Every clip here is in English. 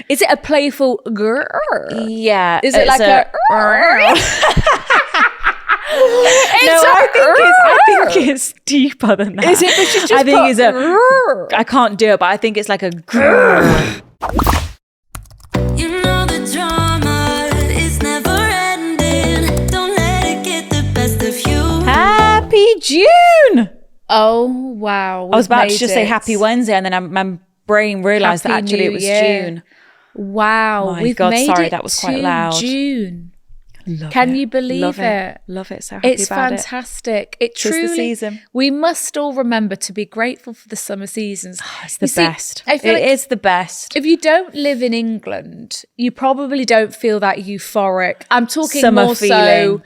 Is it a playful grrr? Yeah. Is it like a I think it's deeper than that. Is it? But she's just I think it's I can't do it, but I think it's like a grrr. You know the drama is never ending. Don't let it get the best of you. Happy June. Oh, wow. I was about to just say happy Wednesday, and then my brain realised that Happy actually New it was Year. June. Wow. My We've God, made sorry, it that was quite to loud. June. Love Can it. you believe Love it? Love it. So happy It's about fantastic. It Tis the truly, season. we must all remember to be grateful for the summer seasons. It's the You see, best. I feel It like is the best. if you don't live in England, you probably don't feel that euphoric. I'm talking Summer more so. feeling.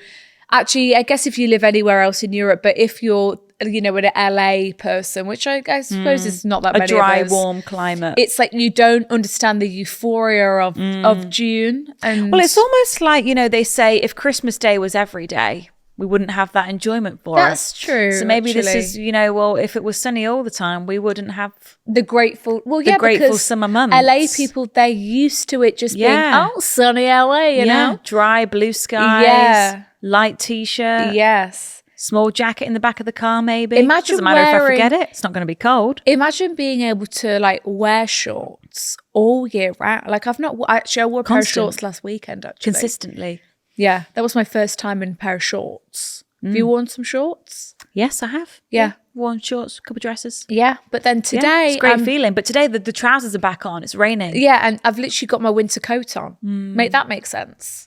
Actually, I guess if you live anywhere else in Europe, but if you're, an LA person, which I suppose is not that A many dry, of us, warm climate. it's like you don't understand the euphoria of June. And Well, it's almost like, they say if Christmas Day was every day, we wouldn't have that enjoyment for it. that's true. So maybe this actually. is, well, if it was sunny all the time, we wouldn't have The grateful, grateful because summer months. LA people, they're used to it just Yeah. being, sunny LA, you know? dry blue skies, Yeah. light t-shirt, Yes. small jacket in the back of the car maybe. Imagine Doesn't matter if I wearing- forget it. It's not going to be cold. Imagine being able to wear shorts all year round. Like I wore a pair of Constant. shorts last weekend actually. Consistently. Yeah, that was my first time in a pair of shorts. Have you worn some shorts? Yes, I have. Yeah. Worn shorts, a couple of dresses. Yeah, but then Yeah, today, it's a great feeling. But today the trousers are back on. It's raining. yeah, and I've literally got my winter coat on. Make that make sense?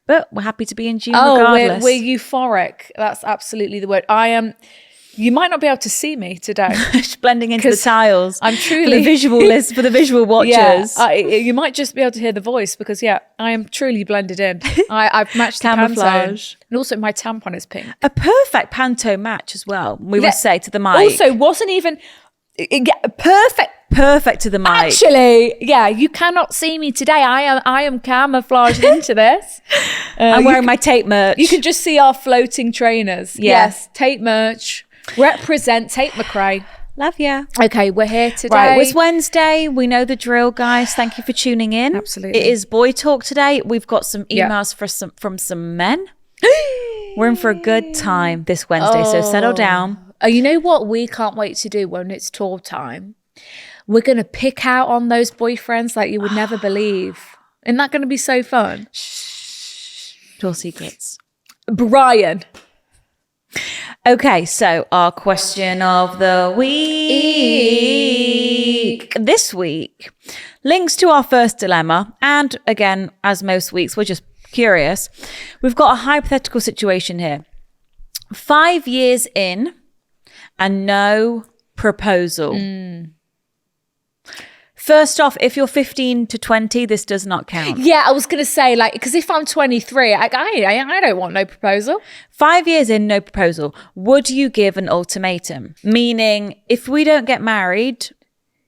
But we're happy to be in June Oh, regardless. we're euphoric. That's absolutely the word. I am. You might not be able to see me today. Just blending into the 'Cause tiles. I'm truly- for the visual watchers. Yeah, you might just be able to hear the voice because I am truly blended in. I've matched the Camouflage. Pantone. And also my tampon is pink. A perfect Pantone match as well. We would say to the mic. Also, wasn't even perfect. Perfect to the mic. Actually, you cannot see me today. I am camouflaged into this. I'm wearing my tape merch. You can just see our floating trainers. Yeah. Yes, tape merch. Represent Tate McRae. Love ya. Okay, we're here today. Right, it's Wednesday. We know the drill, guys. Thank you for tuning in. Absolutely. It is boy talk today. We've got some Yeah. emails from some men. We're in for a good time this Wednesday, so settle down. Oh, you know what we can't wait to do when it's tour time? We're going to pick out on those boyfriends like you would never believe. Isn't that going to be so fun? Tour secrets. Brian. Okay, so our question of the week. This week links to our first dilemma. And again, as most weeks, we're just curious. We've got a hypothetical situation here. 5 years in and no proposal. First off, if you're 15 to 20, this does not count. Yeah, I was going to say, because if I'm 23, I don't want no proposal. 5 years in, no proposal. Would you give an ultimatum? Meaning, if we don't get married,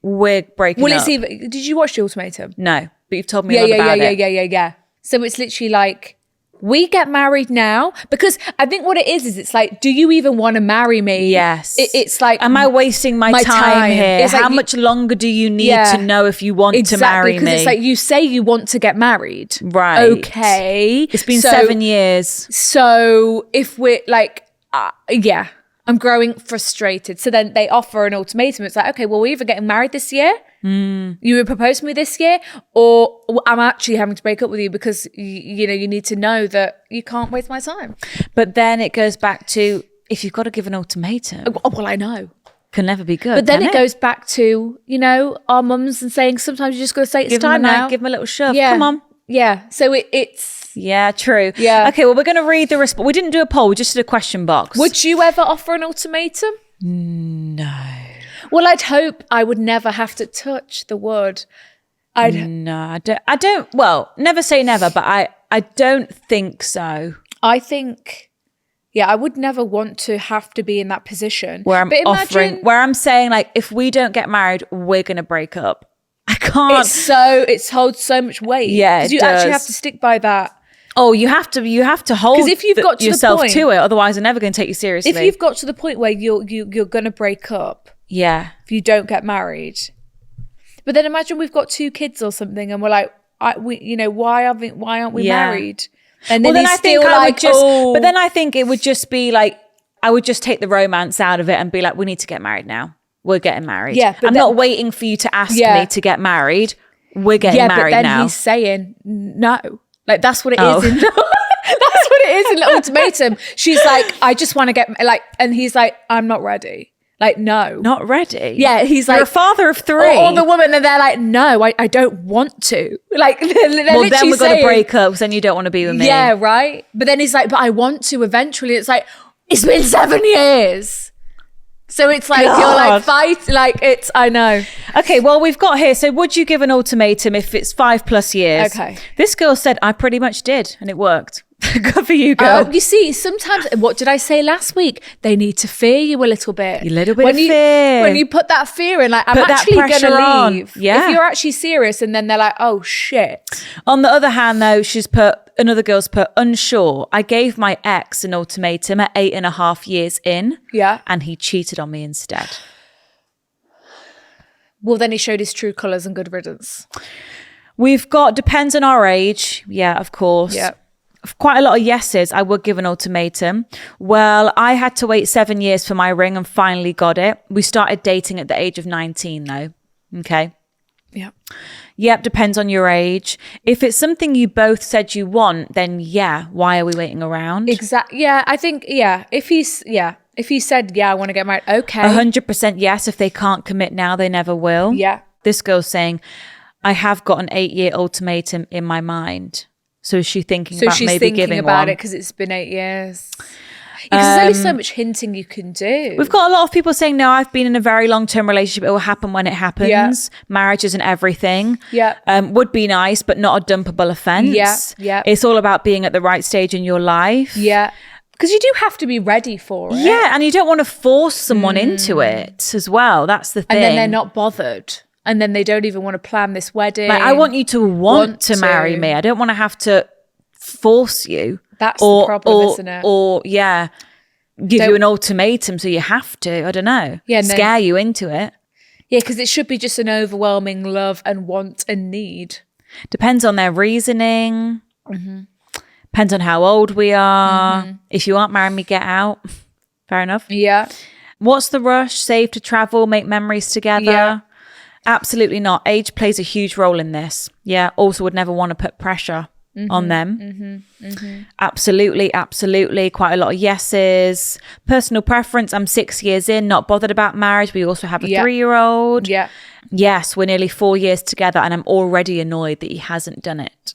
we're breaking up. Well, it's even, did you watch The Ultimatum? No, but you've told me a lot about it. Yeah. So it's literally like, we get married now, because I think what it is it's like, do you even want to marry me? Yes. It's like, am I wasting my time here? It's like How much longer do you need to know if you want to marry me? Because it's like, you say you want to get married. Right. Okay. It's been 7 years. So if we're like, I'm growing frustrated. So then they offer an ultimatum. It's like, okay, well, we're either getting married this year, you would propose to me this year, or I'm actually having to break up with you because, you need to know that you can't waste my time. But then it goes back to, if you've got to give an ultimatum, Oh, well, I know. can never be good. But then can it goes back to, our mums and saying sometimes you just got to say it's give time them now. give them a little shove. Yeah. Come on. Yeah. So it's... Yeah, true. Yeah. Okay, well, we're going to read the response. We didn't do a poll. We just did a question box. Would you ever offer an ultimatum? No. Well, I'd hope I would never have to touch the wood. No, I don't. Well, never say never, but I don't think so. I think, I would never want to have to be in that position. Where I'm But imagine, where I'm saying, like, if we don't get married, we're going to break up. I can't. it holds so much weight. Yeah, because it you actually does. have to stick by that. Oh, you have to hold 'Cause if you've got to the yourself point- to it, otherwise they're never going to take you seriously. If you've got to the point where you're going to break up yeah. if you don't get married. But then imagine we've got 2 kids or something, and we're like, why aren't we married? And then he's still like, but then I think it would just be like, I would just take the romance out of it and be like, we need to get married now. We're getting married. Yeah, I'm not waiting for you to ask me to get married. We're getting married now. But then he's saying no. Like, that's what it is. That's what it is in the ultimatum. She's like, I just want to get like, and he's like, I'm not ready. Like, no. Not ready? Yeah, he's like... You're a father of 3. Or the woman, and they're like, no, I don't want to. Like, they're well, then we're going to break up, because then you don't want to be with me. Yeah, right? But then he's like, but I want to eventually. It's like, it's been 7 years. So it's like, you're like, fight. Like, it's, I know. Okay, well, we've got here. So would you give an ultimatum if it's 5+ years? Okay. This girl said, I pretty much did, and it worked. Good for you, girl. You see, sometimes, what did I say last week? They need to fear you a little bit. A little bit of fear. When you put that fear in, like, I'm actually going to leave. Yeah. If you're actually serious, and then they're like, oh, shit. On the other hand, though, another girl's put, unsure. I gave my ex an ultimatum at 8.5 years in. Yeah. And he cheated on me instead. Well, then he showed his true colours and good riddance. We've got, depends on our age. Yeah, of course. Yeah. Quite a lot of yeses. I would give an ultimatum. Well, I had to wait 7 years for my ring and finally got it. We started dating at the age of 19 though. Okay. Yeah. Yep. Depends on your age. If it's something you both said you want, then yeah. Why are we waiting around? Exactly. Yeah. I think, If he said, I want to get married. Okay. 100% yes. If they can't commit now, they never will. Yeah. This girl's saying, I have got an 8-year ultimatum in my mind. So is she thinking about maybe giving one? It because it's been 8 years. Because there's only so much hinting you can do. We've got a lot of people saying, no, I've been in a very long-term relationship. It will happen when it happens. Yeah. Marriage isn't everything. Yeah. Would be nice, but not a dumpable offense. Yeah. Yeah. It's all about being at the right stage in your life. Yeah. Because you do have to be ready for it. Yeah. And you don't want to force someone into it as well. That's the thing. And then they're not bothered. And then they don't even want to plan this wedding. Like, I want you to want to marry me. I don't want to have to force you. That's the problem, isn't it? Or give you an ultimatum so you have to. I don't know. Yeah, scare you into it. Yeah, because it should be just an overwhelming love and want and need. Depends on their reasoning. Mm-hmm. Depends on how old we are. Mm-hmm. If you aren't marrying me, get out. Fair enough. Yeah. What's the rush? Save to travel, make memories together. Yeah. Absolutely not. Age plays a huge role in this. Yeah. Also would never want to put pressure on them. Mm-hmm. Mm-hmm. Absolutely. Quite a lot of yeses. Personal preference. I'm 6 years in, not bothered about marriage. We also have a 3-year-old. Yeah. Yes, we're nearly 4 years together and I'm already annoyed that he hasn't done it.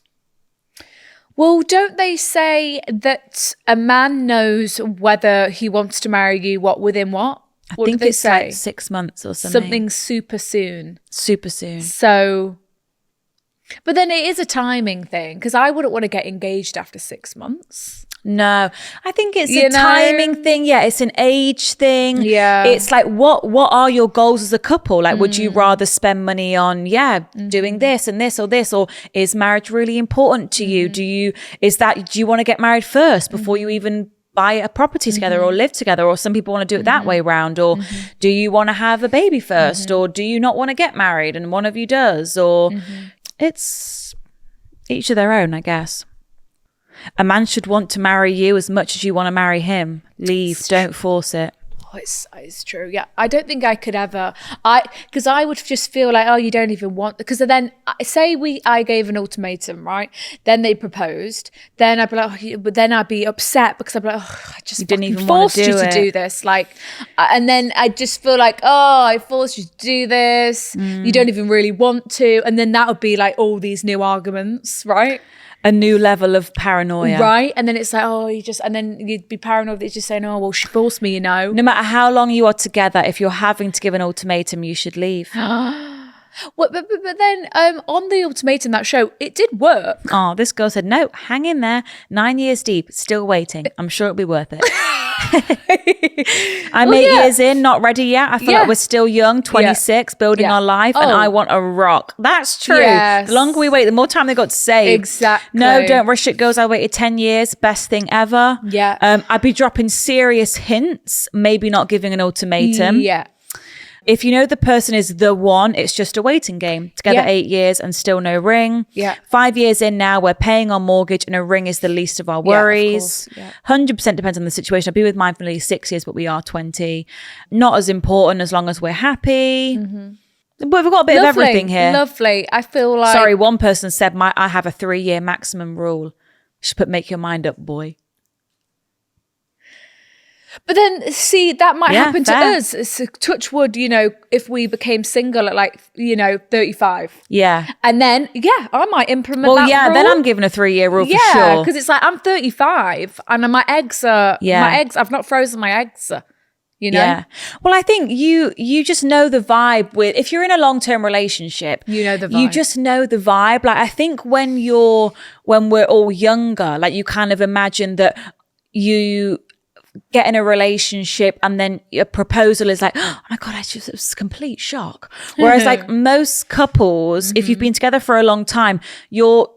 Well, don't they say that a man knows whether he wants to marry you within what? I think it's like 6 months or something. Something super soon. Super soon. So, but then it is a timing thing because I wouldn't want to get engaged after 6 months. No, I think it's a timing thing. Yeah, it's an age thing. Yeah. It's like, what are your goals as a couple? Like, would you rather spend money on, doing this and this, or is marriage really important to you? Do you want to get married first before you even buy a property together or live together? Or some people want to do it that way round. Or do you want to have a baby first? Or do you not want to get married and one of you does? Or it's each of their own, I guess. A man should want to marry you as much as you want to marry him. Don't force it. Oh, it's true. Yeah. I don't think I could ever, because I would just feel like, oh, you don't even want, because then I gave an ultimatum, right? Then they proposed. Then I'd be like, but then I'd be upset because I'd be like, oh, I just didn't even forced want to you to do this. Like, and then I just feel like, oh, I forced you to do this. You don't even really want to. And then that would be like all these new arguments, right? A new level of paranoia. Right. And then it's like, oh, and then you'd be paranoid that you're just saying, oh, well, she forced me, No matter how long you are together, if you're having to give an ultimatum, you should leave. Well, but then on the ultimatum, that show, it did work. Oh, this girl said, no, hang in there. 9 years deep, still waiting. I'm sure it'll be worth it. I'm 8 years in, not ready yet. I feel like we're still young, 26, building our life, and I want a rock. That's true. Yes. The longer we wait, the more time they got to save. Exactly. No, don't rush it, girls. I waited 10 years. Best thing ever. Yeah. I'd be dropping serious hints, maybe not giving an ultimatum. Yeah. If you know the person is the one, it's just a waiting game. Together 8 years and still no ring. Yeah. 5 years in now, we're paying our mortgage and a ring is the least of our worries. Yeah, of course, 100% depends on the situation. I've been with mine for nearly 6 years, but we are 20. Not as important as long as we're happy. But we've got a bit of everything here. Lovely. I feel like... Sorry, one person said I have a 3-year maximum rule. Just put make your mind up, boy. But then, see, that might happen to fair. us. It's a touch wood, you know, if we became single at like, you know, 35. Yeah. And then, I might implement Well, that rule. then I'm given a 3-year rule for Yeah, sure. because it's like, I'm 35 and my eggs are... I've not frozen my eggs, you know? Yeah. Well, I think you just know the vibe with, if you're in a long-term relationship, You know the vibe. you just know the vibe. Like, I think when we're all younger, like you kind of imagine that you get in a relationship and then a proposal is like, oh my God, it was a complete shock. Whereas like most couples, if you've been together for a long time, you're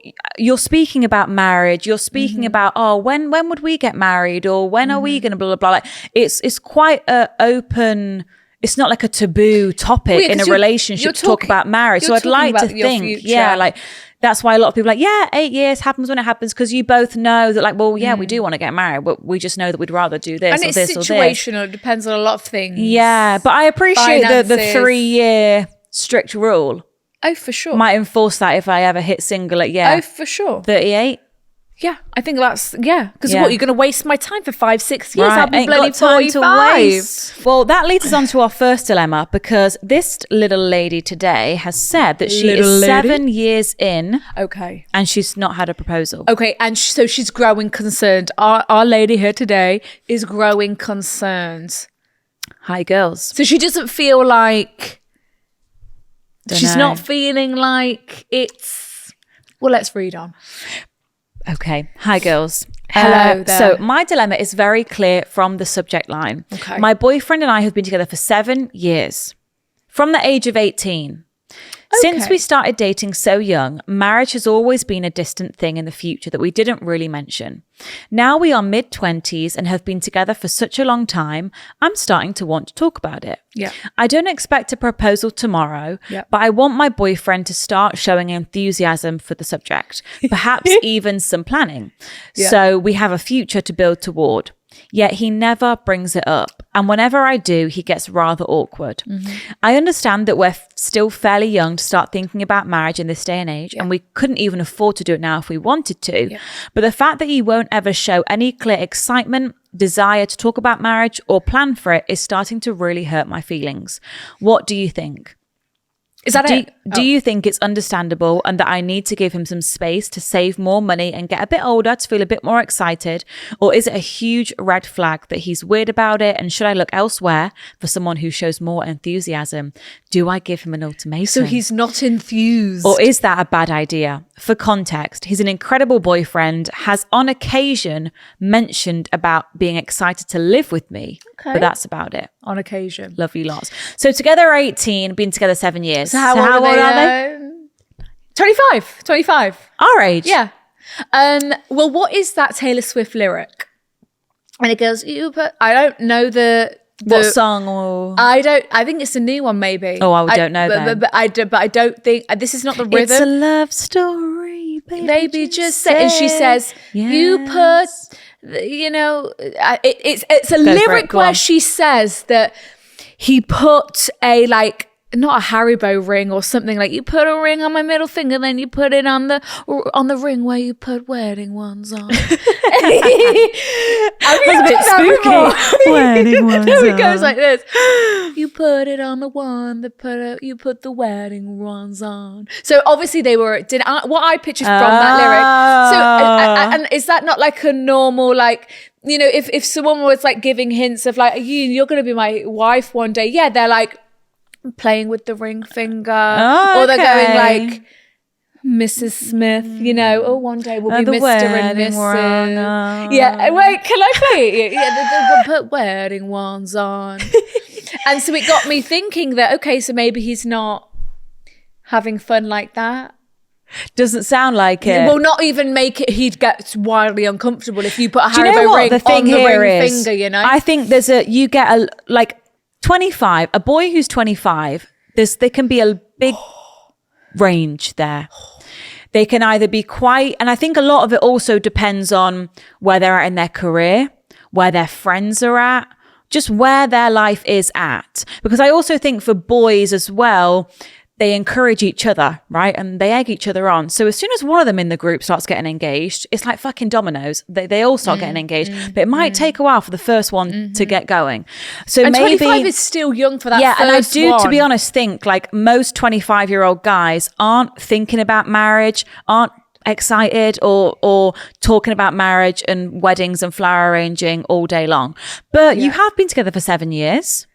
speaking about marriage, you're speaking about, oh, when would we get married, or when are we going to blah, blah, blah. Like it's quite a open, it's not like a taboo topic in a relationship to talk about marriage. So I'd like to think, like, that's why a lot of people are like, 8 years happens when it happens, because you both know that, like, well, we do want to get married, but we just know that we'd rather do this And or it's this or this. situational. It depends on a lot of things. Yeah, but I appreciate the Finances. 3-year strict rule. Oh, for sure. Might enforce that if I ever hit single at Oh, for sure. 38. Yeah, I think that's, because Yeah. what, you're going to waste my time for 5-6 years? I'll be ain't bloody got time to 45. waste. Well, that leads us on to our first dilemma, because this little lady today has said that she is 7 years in Okay. and she's not had a proposal. Okay, and so she's growing concerned. Our lady here today is growing concerned. Hi, girls. So she doesn't feel like... She's Dunno. not feeling like it's... Well, let's read on. Okay. Hi, girls. Hello there. So my dilemma is very clear from the subject line. Okay. My boyfriend and I have been together for 7 years, from the age of 18. Since Okay. we started dating so young, marriage has always been a distant thing in the future that we didn't really mention. Now we are mid-20s and have been together for such a long time, I'm starting to want to talk about it. Yeah. I don't expect a proposal tomorrow, Yeah. but I want my boyfriend to start showing enthusiasm for the subject, perhaps even some planning. Yeah. So we have a future to build toward. Yet he never brings it up. And whenever I do, he gets rather awkward. I understand that we're still fairly young to start thinking about marriage in this day and age, and we couldn't even afford to do it now if we wanted to. Yeah. But the fact that he won't ever show any clear excitement, desire to talk about marriage or plan for it is starting to really hurt my feelings. What do you think? Is that it? Do you think it's understandable and that I need to give him some space to save more money and get a bit older to feel a bit more excited? Or is it a huge red flag that he's weird about it, and should I look elsewhere for someone who shows more enthusiasm? Do I give him an ultimatum? So he's not enthused. Or is that a bad idea? For context, he's an incredible boyfriend, has on occasion mentioned about being excited to live with me, but that's about it. On occasion. Lovely lots. So together 18, been together 7 years. So how old are they? 25. Our age. Yeah. Well, what is that Taylor Swift lyric? And it goes, I don't know the What song? Or... I think it's a new one, maybe. Oh, I don't know then. But I don't think, this is not the rhythm. It's a love story, baby. Baby, just say, and she says, you put, you know, it's a lyric go where on. she says that he put a, like, not a Haribo ring or something, like, you put a ring on my middle finger, then you put it on the ring where you put wedding ones on. That's a bit spooky. Wedding ones No, it on. goes like this. You put it on the one that you put the wedding ones on. So obviously they were, what I pictured from that lyric. So, and is that not like a normal, like, you know, if someone was like giving hints of like, you're going to be my wife one day. Yeah, they're like playing with the ring finger. Or they're going like, Mrs. Smith, you know, one day we'll be the Mr. and wedding Mrs. one. Yeah, wait, can I play it? Yeah, we'll put wedding ones on. And so it got me thinking that, okay, so maybe he's not having fun like that. Doesn't sound like it. Well, not even make it, he'd get wildly uncomfortable if you put a Do you know Haribo what ring the thing on the here ring is? finger, you know? I think you get a, like, 25, a boy who's 25, there can be a big range there. They can either be quite, and I think a lot of it also depends on where they're at in their career, where their friends are at, just where their life is at. Because I also think for boys as well, they encourage each other, right? And they egg each other on. So as soon as one of them in the group starts getting engaged, it's like fucking dominoes. They all start getting engaged. But it might take a while for the first one to get going. So And maybe 25 is still young for that yeah, first and I do, one. to be honest, think like most 25-year-old guys aren't thinking about marriage, aren't excited or talking about marriage and weddings and flower arranging all day long. But you have been together for 7 years.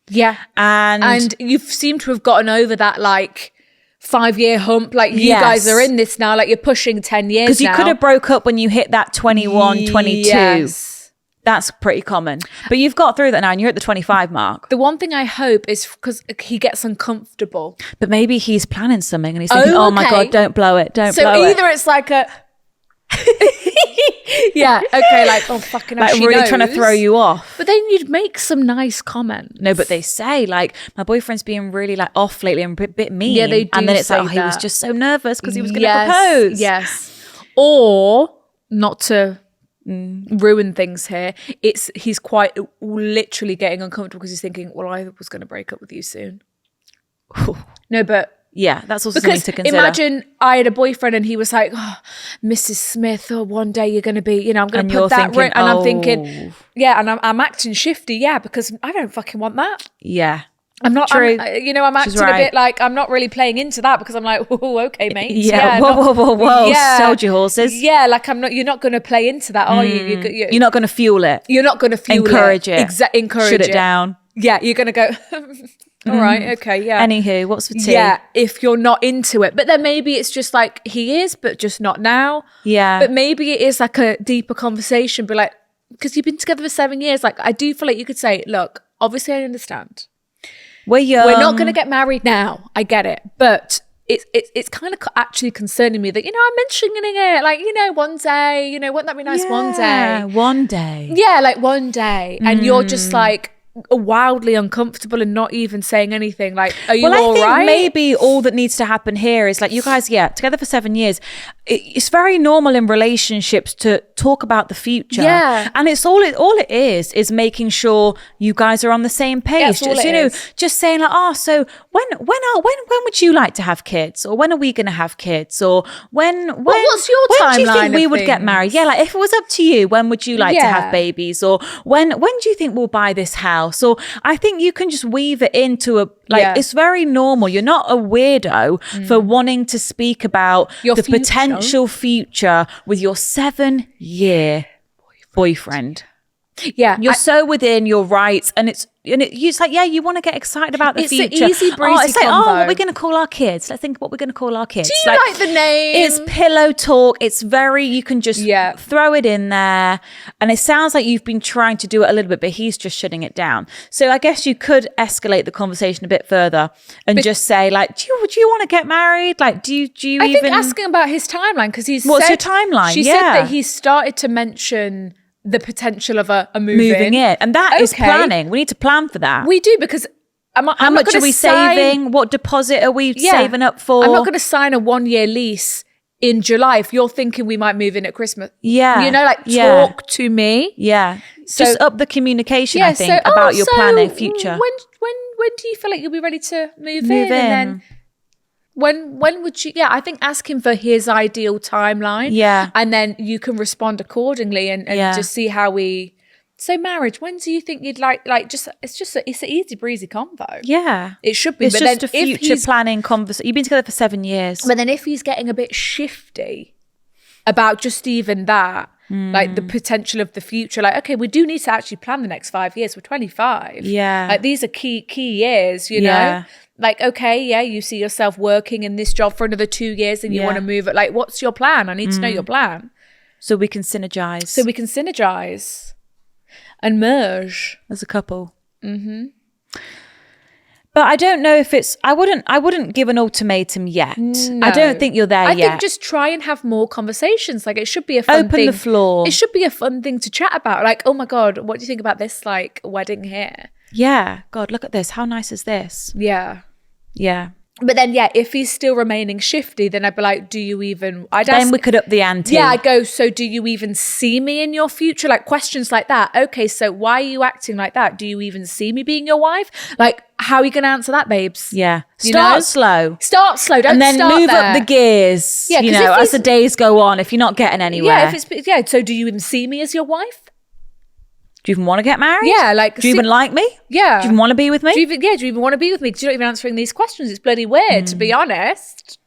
Yeah. And you seem to have gotten over that like 5-year hump. Like you Yes. guys are in this now, like you're pushing 10 years because you now. could have broke up when you hit that 21, 22. Yes. That's pretty common. But you've got through that now and you're at the 25 mark. The one thing I hope is because he gets uncomfortable. But maybe he's planning something and he's thinking, oh my okay. God, don't blow it. Don't So blow it. either it's like a... yeah, okay, like, oh, fucking hell, Like she really trying to knows. throw you off. But then you'd make some nice comments. No, but they say like my boyfriend's being really like off lately and a bit mean. Yeah, they do And then it's like, say oh, he was that. just so nervous because he was going to Yes, propose. Yes. Or, not to ruin things here, he's quite literally getting uncomfortable because he's thinking, well, I was going to break up with you soon. No, but Yeah, that's also something because to consider. imagine I had a boyfriend and he was like, oh, Mrs. Smith, oh, one day you're going to be, I'm going And to you're put that thinking, ring. And I'm oh. thinking, yeah, and I'm acting shifty, yeah, because I don't fucking want that. Yeah. I'm not, True. I'm She's acting a right. bit like, I'm not really playing into that because I'm like, oh, okay, mate. Yeah. Whoa. Sold your horses. Yeah, like you're not going to play into that, are you? You're not going to fuel it. You're not going to fuel Encourage it. Encourage Shut it. it down. Yeah, you're going to go, all right, okay, yeah. Anywho, what's for tea? Yeah, if you're not into it. But then maybe it's just like he is, but just not now. Yeah. But maybe it is like a deeper conversation. But like, because you've been together for 7 years, like I do feel like you could say, look, obviously I understand. We're young. We're not going to get married now. I get it. But it's kind of actually concerning me that, I'm mentioning it. Like, one day, wouldn't that be nice one day? One day. Yeah, like one day. And you're just like wildly uncomfortable and not even saying anything. Like, are you Well, all I think right? maybe all that needs to happen here is like you guys, together for 7 years. It's very normal in relationships to talk about the future. Yeah. And it's all it is making sure you guys are on the same page. That's all it is. Just saying like, so when would you like to have kids? Or when are we going to have kids? Or when what's your when do you timeline think we of would get things? married? Yeah, like if it was up to you, when would you like to Yeah. have babies? Or when do you think we'll buy this house? Or I think you can just weave it into it's very normal. You're not a weirdo for wanting to speak about Your the future. potential future with your 7-year boyfriend. Yeah. You're so within your rights, and it's like, you want to get excited about the It's an future. easy breezy it's like, combo. what we're going to call our kids. Let's think what we're going to call our kids. Do you like the name? It's pillow talk. It's very, you can just throw it in there. And it sounds like you've been trying to do it a little bit, but he's just shutting it down. So I guess you could escalate the conversation a bit further and just say like, do you want to get married? Like, do you I even... think asking about his timeline, because What's your timeline? She Yeah. said that he started to mention the potential of a move moving in. And that is Okay. planning. We need to plan for that. We do, because How much are we saving? What deposit are we saving up for? I'm not going to sign a 1-year lease in July if you're thinking we might move in at Christmas. Yeah. Talk to me. Yeah. So- just up the communication, I think, about your planning future. When do you feel like you'll be ready to move in? Move in. And then when would you? Yeah, I think ask him for his ideal timeline. Yeah. and then you can respond accordingly and just see how we. So marriage, when do you think you'd like it's an easy breezy convo. Yeah. It should be. It's but just a then if future he's- planning conversation. You've been together for 7 years. But then if he's getting a bit shifty about just even that, like the potential of the future, like, okay, we do need to actually plan the next 5 years. We're 25. Yeah. Like these are key years, you know? Yeah. Like, okay, you see yourself working in this job for another 2 years and you Yeah. want to move it. Like, what's your plan? I need to know your plan. So we can synergize. So we can synergize and merge. as a couple. Mm-hmm. But I don't know if it's... I wouldn't give an ultimatum yet. No. I don't think you're there I yet. think just try and have more conversations. Like, it should be a fun Open thing. the floor. It should be a fun thing to chat about. Like, oh my God, what do you think about this, like, wedding here? Yeah. God, look at this. How nice is this? Yeah. Yeah. But then, yeah, if he's still remaining shifty, then I'd be like, do you even... Then we could up the ante. Yeah, I go, so do you even see me in your future? Like questions like that. Okay, so why are you acting like that? Do you even see me being your wife? Like, how are you going to answer that, babes? Yeah. You Start know? slow. Start slow. Don't And then start move there. up the gears, Yeah, you 'cause know, if as the he's- days go on, if you're not getting anywhere. Yeah, so do you even see me as your wife? Do you even want to get married? Yeah, like... Do you even like me? Yeah. Do you even want to be with me? Do you even want to be with me? Because you're not even answering these questions. It's bloody weird, to be honest.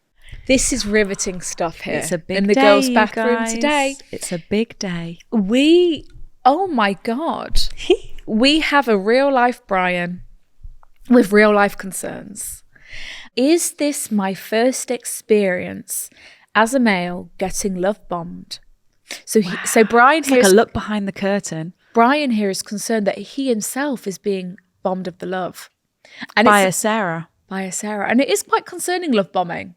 This is riveting stuff here. It's a big in the day, girls' you bathroom guys. today. It's a big day. Oh my God. We have a real life Brian with real life concerns. Is this my first experience as a male getting love bombed? So Brian It's here like a is, look behind the curtain. Brian here is concerned that he himself is being bombed of the love. And By a it's Sarah. by a Sarah. And it is quite concerning, love bombing.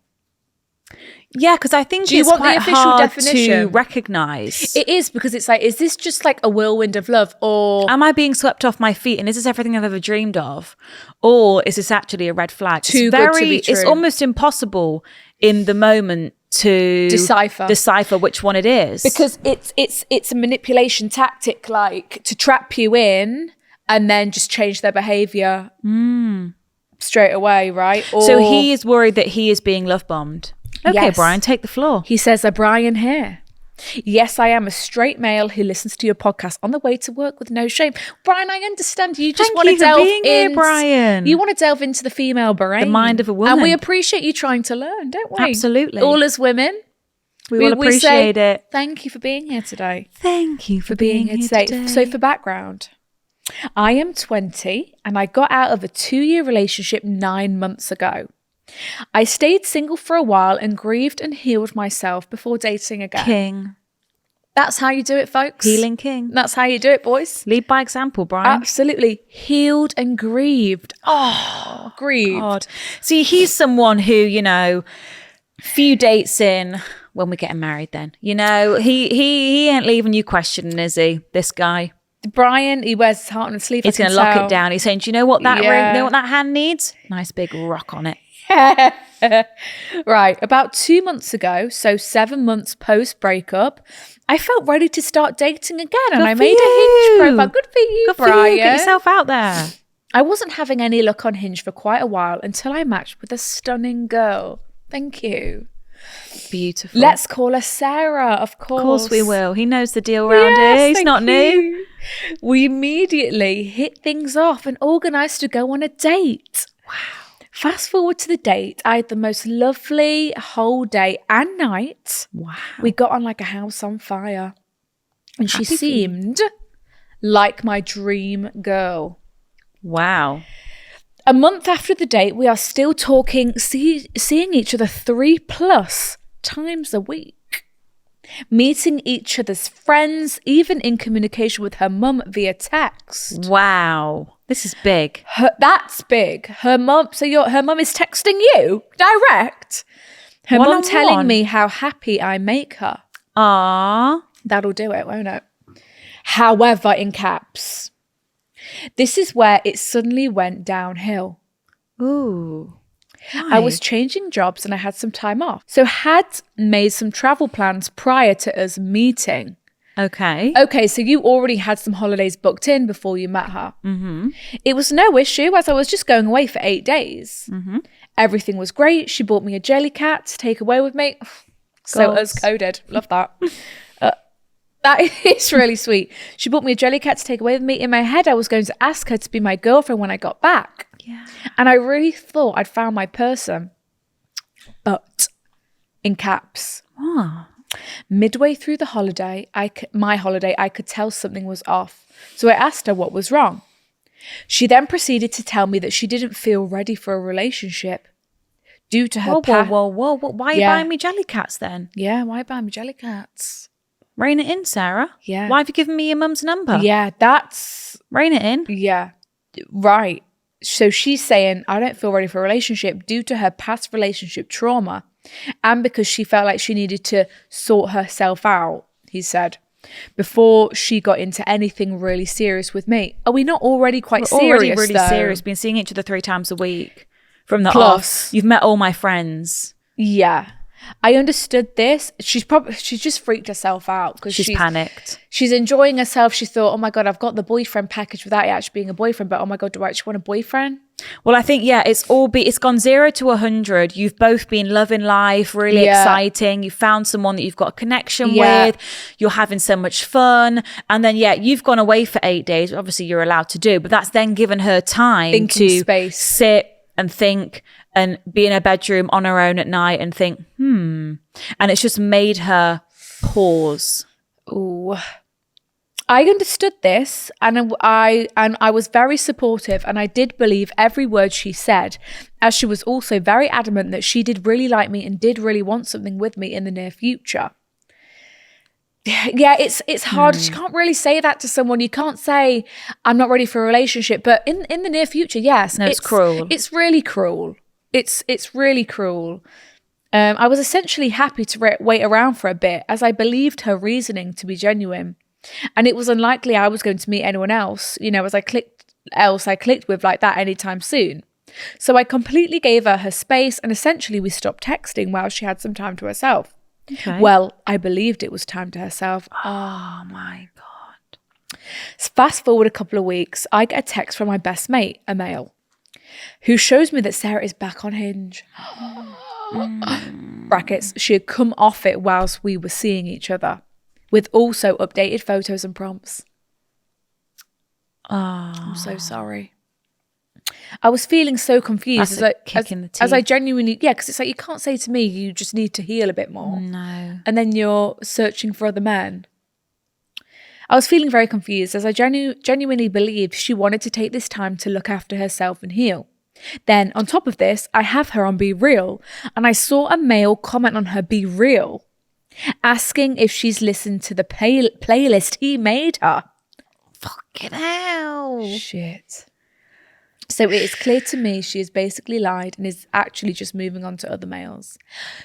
Yeah, because I think Do you it's want the quite official hard definition? to recognise. It is, because it's like, is this just like a whirlwind of love, or Am I being swept off my feet? And is this everything I've ever dreamed of? Or is this actually a red flag? Too good to be It's true. almost impossible in the moment to decipher which one it is. because it's a manipulation tactic, like to trap you in and then just change their behavior straight away, right? Or so he is worried that he is being love bombed. Okay, Yes. Brian, take the floor. he says, Brian here. Yes, I am a straight male who listens to your podcast on the way to work with no shame. Brian, I understand you just Thank want to you for delve being here, in. Brian. You want to delve into the female brain, The mind of a woman. and we appreciate you trying to learn, don't we? Absolutely. All as women, We will we say, appreciate it. Thank you for being here today. Thank you for Being here today. So for background, I am 20 and I got out of a 2-year relationship 9 months ago. I stayed single for a while and grieved and healed myself before dating again. King. That's how you do it, folks. Healing king. That's how you do it, boys. Lead by example, Brian. Absolutely. Healed and grieved. Oh, grieved. God. See, he's someone who, you know, few dates in, when we're getting married then, you know, he ain't leaving you questioning, is he? This guy. Brian, he wears his heart on his sleeve. He's I going can to lock tell. it down. He's saying, do you know what that ring, Yeah. you know what that hand needs? Nice big rock on it. Right. About 2 months ago, so 7 months post breakup, I felt ready to start dating again, and Good I for made a you. Hinge profile. Good for you, Good Brian. for you. Get yourself out there. I wasn't having any luck on Hinge for quite a while until I matched with a stunning girl. Thank you. Beautiful. Let's call her Sarah, of course. Of course we will. He knows the deal around here. He's thank not new. you. We immediately hit things off and organised to go on a date. Wow. Fast forward to the date. I had the most lovely whole day and night. Wow. We got on like a house on fire. And she Happy for you. seemed like my dream girl. Wow. A month after the date, we are still talking, seeing each other 3+ times a week. Meeting each other's friends, even in communication with her mum via text. Wow. This is big. That's big. Her mum is texting you direct. Her mum One-on-one. telling me how happy I make her. Ah. That'll do it, won't it? However, in caps, this is where it suddenly went downhill. Ooh. I was changing jobs and I had some time off. So had made some travel plans prior to us meeting. Okay. Okay, so you already had some holidays booked in before you met her. Mm-hmm. It was no issue as I was just going away for 8 days. Mm-hmm. Everything was great. She bought me a jelly cat to take away with me. So Goals. us coded. Love that. That is really sweet. She bought me a jelly cat to take away with me. In my head, I was going to ask her to be my girlfriend when I got back. Yeah. And I really thought I'd found my person. But, in caps, Ah. midway through the holiday, my holiday, I could tell something was off. So I asked her what was wrong. She then proceeded to tell me that she didn't feel ready for a relationship due to her Whoa. Why are you Yeah. buying me jelly cats then? Yeah, why buy me jelly cats? Rein it in, Sarah. Yeah. Why have you given me your mum's number? Yeah, that's... Rein it in. Yeah, right. So she's saying, I don't feel ready for a relationship due to her past relationship trauma and because she felt like she needed to sort herself out, he said. before she got into anything really serious with me. Are we not already quite We're serious? already really though? serious. Been seeing each other 3 times a week from the Plus. off. You've met all my friends. Yeah. I understood this. she's just freaked herself out because She's panicked. She's enjoying herself. She thought, oh my God, I've got the boyfriend package without it actually being a boyfriend. But oh my God, do I actually want a boyfriend? Well, I think, it's gone 0 to 100. You've both been loving life, really exciting. You found someone that you've got a connection with. You're having so much fun. And then, you've gone away for 8 days. Obviously, you're allowed to do, but that's then given her time Thinking to space. sit and think and be in her bedroom on her own at night and think, And it's just made her pause. Ooh. I understood this and I was very supportive and I did believe every word she said, as she was also very adamant that she did really like me and did really want something with me in the near future. Yeah, it's hard. You can't really say that to someone. You can't say, I'm not ready for a relationship. But in the near future, yes. No, it's cruel. It's really cruel. It's really cruel. I was essentially happy to wait around for a bit as I believed her reasoning to be genuine. And it was unlikely I was going to meet anyone else, as I clicked with like that anytime soon. So I completely gave her space and essentially we stopped texting while she had some time to herself. Okay. Well, I believed it was time to herself. Oh my God. Fast forward a couple of weeks, I get a text from my best mate, a male, who shows me that Sarah is back on Hinge. Brackets, she had come off it whilst we were seeing each other, with also updated photos and prompts. Oh. I'm so sorry. I was feeling so confused. That's a kick in the teeth. As I genuinely, because it's like you can't say to me, you just need to heal a bit more. No. And then you're searching for other men. I was feeling very confused as I genuinely believed she wanted to take this time to look after herself and heal. Then, on top of this, I have her on Be Real, and I saw a male comment on her Be Real, asking if she's listened to the playlist he made her. Fucking hell. Shit. So it is clear to me she has basically lied and is actually just moving on to other males.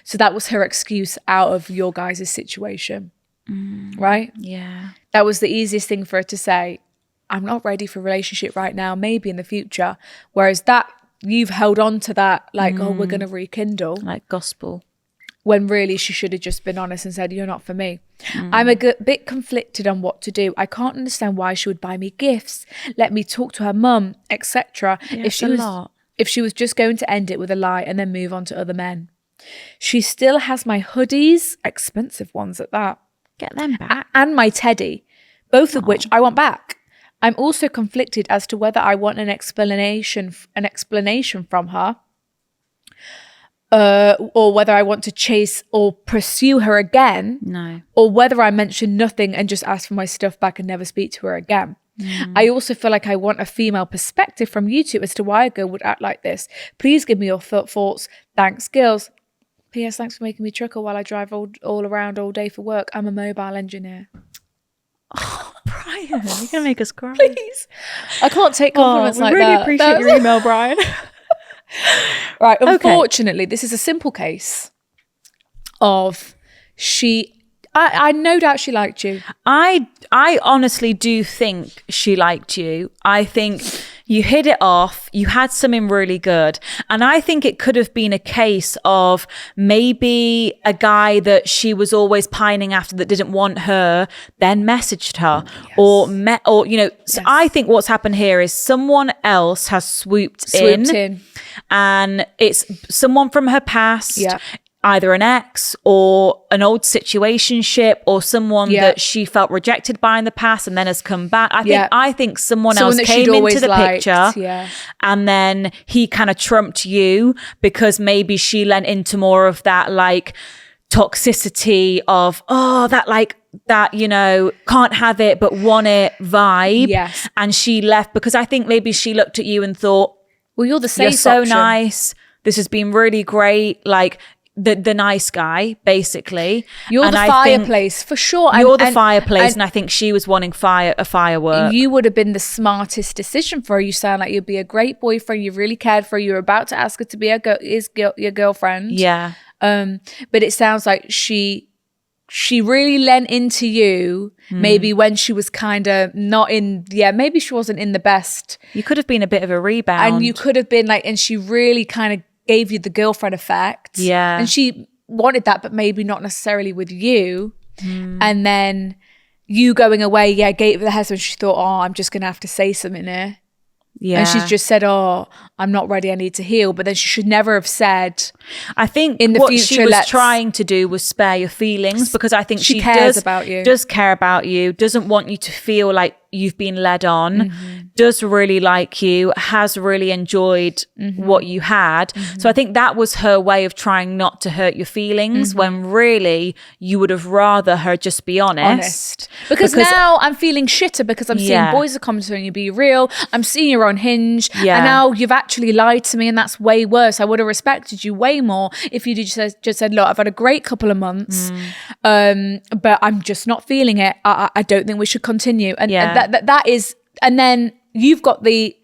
So that was her excuse out of your guys' situation, right? Yeah. That was the easiest thing for her to say. I'm not ready for a relationship right now, maybe in the future. Whereas that, you've held on to that like, oh, we're going to rekindle. Like gospel. When really she should have just been honest and said, you're not for me. I'm a bit conflicted on what to do. I can't understand why she would buy me gifts, let me talk to her mum, etc. If she was just going to end it with a lie and then move on to other men. She still has my hoodies, expensive ones at that. Get them back. And my teddy, both of which I want back. I'm also conflicted as to whether I want an explanation from her. Or whether I want to chase or pursue her again. No. Or whether I mention nothing and just ask for my stuff back and never speak to her again. I also feel like I want a female perspective from you two as to why a girl would act like this. Please give me your thoughts. Thanks, girls. P.S. Thanks for making me truckle while I drive all around all day for work. I'm a mobile engineer. Oh, Brian, you're going to make us cry. Please. I can't take compliments like we really that. appreciate your email, Brian. Right, unfortunately, this is a simple case of I no doubt she liked you. I honestly do think she liked you. I think you hit it off. You had something really good. And I think it could have been a case of maybe a guy that she was always pining after that didn't want her, then messaged her So I think what's happened here is someone else has swooped in. And it's someone from her past. Yeah. Either an ex or an old situationship or someone that she felt rejected by in the past and then has come back. I think someone else came into the picture and then he kind of trumped you because maybe she lent into more of that like toxicity of, can't have it but want it vibe. Yes. And she left because I think maybe she looked at you and thought, well, you're the safe you're so option. nice. This has been really great. Like, the nice guy, basically. You're the fireplace, for sure. You're the fireplace, and I think she was wanting a firework. You would have been the smartest decision for her. You sound like you'd be a great boyfriend. You really cared for her. You were about to ask her to be your girlfriend. Yeah. But it sounds like she she really lent into you maybe when she was kind of not in, maybe she wasn't in the best. You could have been a bit of a rebound. And you could have been like, and she really kind of gave you the girlfriend effect. Yeah. And she wanted that, but maybe not necessarily with you. And then you going away, gave the husband, she thought, oh, I'm just going to have to say something here. Yeah. And she's just said, oh, I'm not ready, I need to heal. But then she should never have said, I think in the what future, she was trying to do was spare your feelings, because I think she cares about you. Does care about you, doesn't want you to feel like you've been led on, does really like you, has really enjoyed what you had. So I think that was her way of trying not to hurt your feelings, when really you would have rather her just be honest. Because now I'm feeling shitter because I'm seeing boys are coming to you, be real. I'm seeing you're on Hinge. And now you've actually lied to me, and that's way worse. I would have respected you way more if you just said, look, I've had a great couple of months, but I'm just not feeling it. I don't think we should continue. And that is, and then you've got the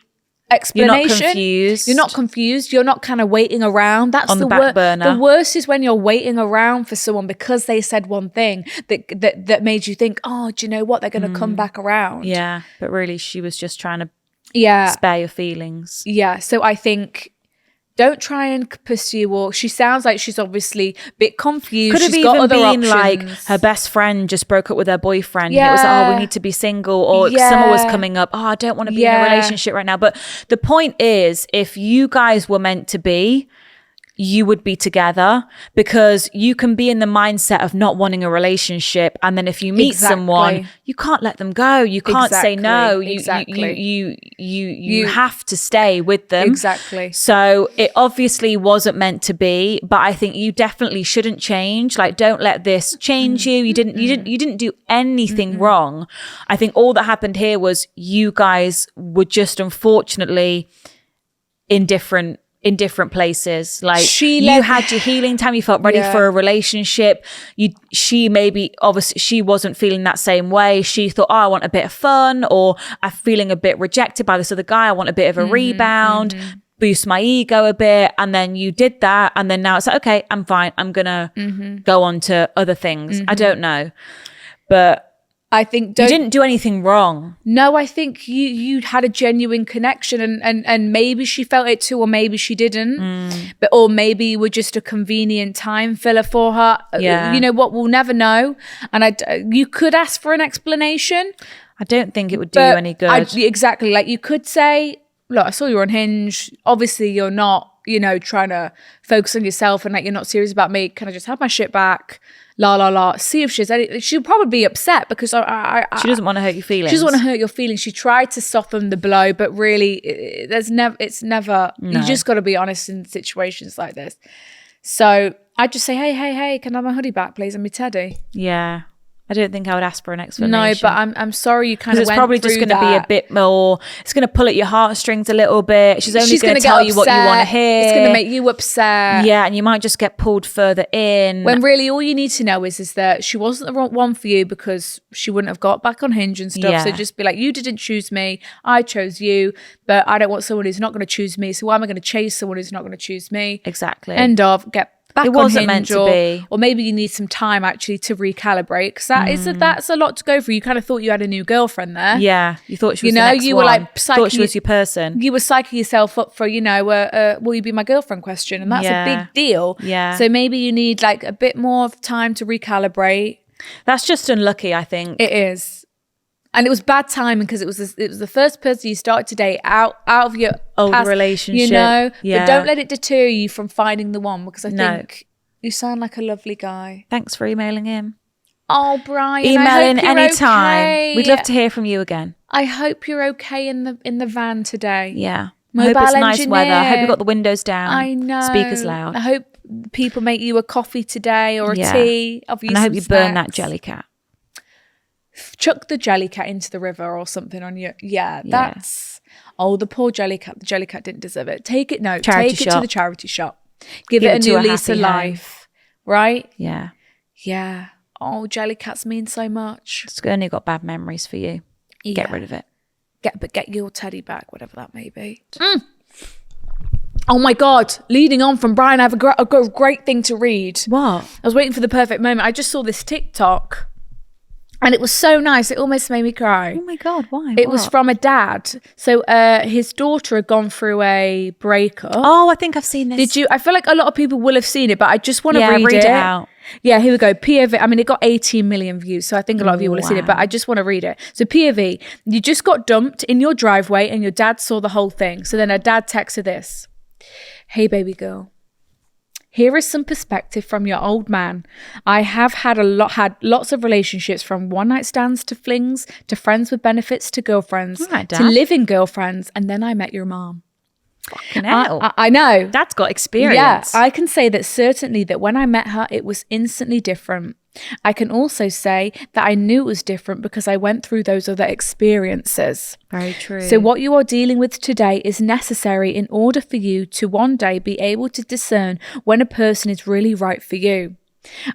explanation. You're not confused. You're not confused. You're not kind of waiting around. That's on the back burner. The worst is when you're waiting around for someone because they said one thing that made you think, oh, do you know what? They're going to come back around. Yeah, but really she was just trying to spare your feelings. Yeah, so I think don't try and pursue, or she sounds like she's obviously a bit confused. Could have she's even got other been options. like her best friend just broke up with her boyfriend. And it was like, oh, we need to be single, or summer was coming up. Oh, I don't want to be in a relationship right now. But the point is, if you guys were meant to be, you would be together, because you can be in the mindset of not wanting a relationship, and then if you meet someone, you can't let them go. You can't say no. You have to stay with them. Exactly. So it obviously wasn't meant to be, but I think you definitely shouldn't change. Like, don't let this change you. You didn't do anything wrong. I think all that happened here was you guys were just unfortunately in different places. Like, you had your healing time, you felt ready for a relationship. She maybe, obviously she wasn't feeling that same way. She thought, oh, I want a bit of fun, or I'm feeling a bit rejected by this other guy, I want a bit of a rebound, boost my ego a bit. And then you did that, and then now it's like, okay, I'm fine, I'm gonna go on to other things. I don't know, but I think you didn't do anything wrong. No, I think you had a genuine connection, and maybe she felt it too, or maybe she didn't. But or maybe you were just a convenient time filler for her. Yeah. You know what? We'll never know. And you could ask for an explanation. I don't think it would do you any good. Exactly. Like, you could say, look, I saw you on Hinge. Obviously, you're not, trying to focus on yourself, and like, you're not serious about me. Can I just have my shit back? La la la. See if she'll probably be upset, because she doesn't want to hurt your feelings. She doesn't want to hurt your feelings. She tried to soften the blow, but really, it's never. No. You just got to be honest in situations like this. So I just say, hey, can I have my hoodie back, please, and my teddy? Yeah. I don't think I would ask for an explanation. No, but I'm sorry you kind of went through that. Because it's probably just going to be a bit more, it's going to pull at your heartstrings a little bit. She's only going to tell you what you want to hear. It's going to make you upset. Yeah, and you might just get pulled further in. When really all you need to know is that she wasn't the wrong one for you, because she wouldn't have got back on Hinge and stuff. Yeah. So just be like, you didn't choose me, I chose you, but I don't want someone who's not going to choose me. So why am I going to chase someone who's not going to choose me? Exactly. End of. Get back it on wasn't Hinge, meant to be. Or maybe you need some time actually to recalibrate, because that's a lot to go through. You kind of thought you had a new girlfriend there. Yeah, you thought she was the next you one. were like thought she was your person. You were psyching yourself up for will you be my girlfriend question, and that's a big deal. Yeah. So maybe you need like a bit more of time to recalibrate. That's just unlucky, I think. It is. And it was bad timing, because it was the first person you started to date out of your old past, relationship. Yeah. But don't let it deter you from finding the one, because I think you sound like a lovely guy. Thanks for emailing him. Oh, Brian, email in anytime. Okay. We'd love to hear from you again. I hope you're okay in the van today. Yeah. Mobile I hope it's nice engineer. weather. I hope you got the windows down. I know. Speakers loud. I hope people make you a coffee today, or a tea. And I hope you burn that Jellycat. Chuck the Jellycat into the river or something on you. That's the poor Jellycat. The Jellycat didn't deserve it. Take it to the charity shop. Give it a new lease of life. Right? Yeah. Yeah. Oh, Jellycats mean so much. It's only got bad memories for you. Get rid of it. Get your teddy back, whatever that may be. Oh my God. Leading on from Brian, I've got a great thing to read. What? I was waiting for the perfect moment. I just saw this TikTok and it was so nice. It almost made me cry. Oh my God, why? It was from a dad. So his daughter had gone through a breakup. Oh, I think I've seen this. Did you? I feel like a lot of people will have seen it, but I just want to read it it out. Yeah, here we go. POV. I mean, it got 18 million views, so I think a lot of you will have seen it, but I just want to read it. So POV, you just got dumped in your driveway and your dad saw the whole thing. So then her dad texts her this. Hey, baby girl. Here is some perspective from your old man. I have had lots of relationships, from one-night stands to flings to friends with benefits to girlfriends to living girlfriends, and then I met your mom. Fucking hell. I know. That's got experience. Yeah, I can say that certainly that when I met her, it was instantly different. I can also say that I knew it was different because I went through those other experiences. Very true. So what you are dealing with today is necessary in order for you to one day be able to discern when a person is really right for you.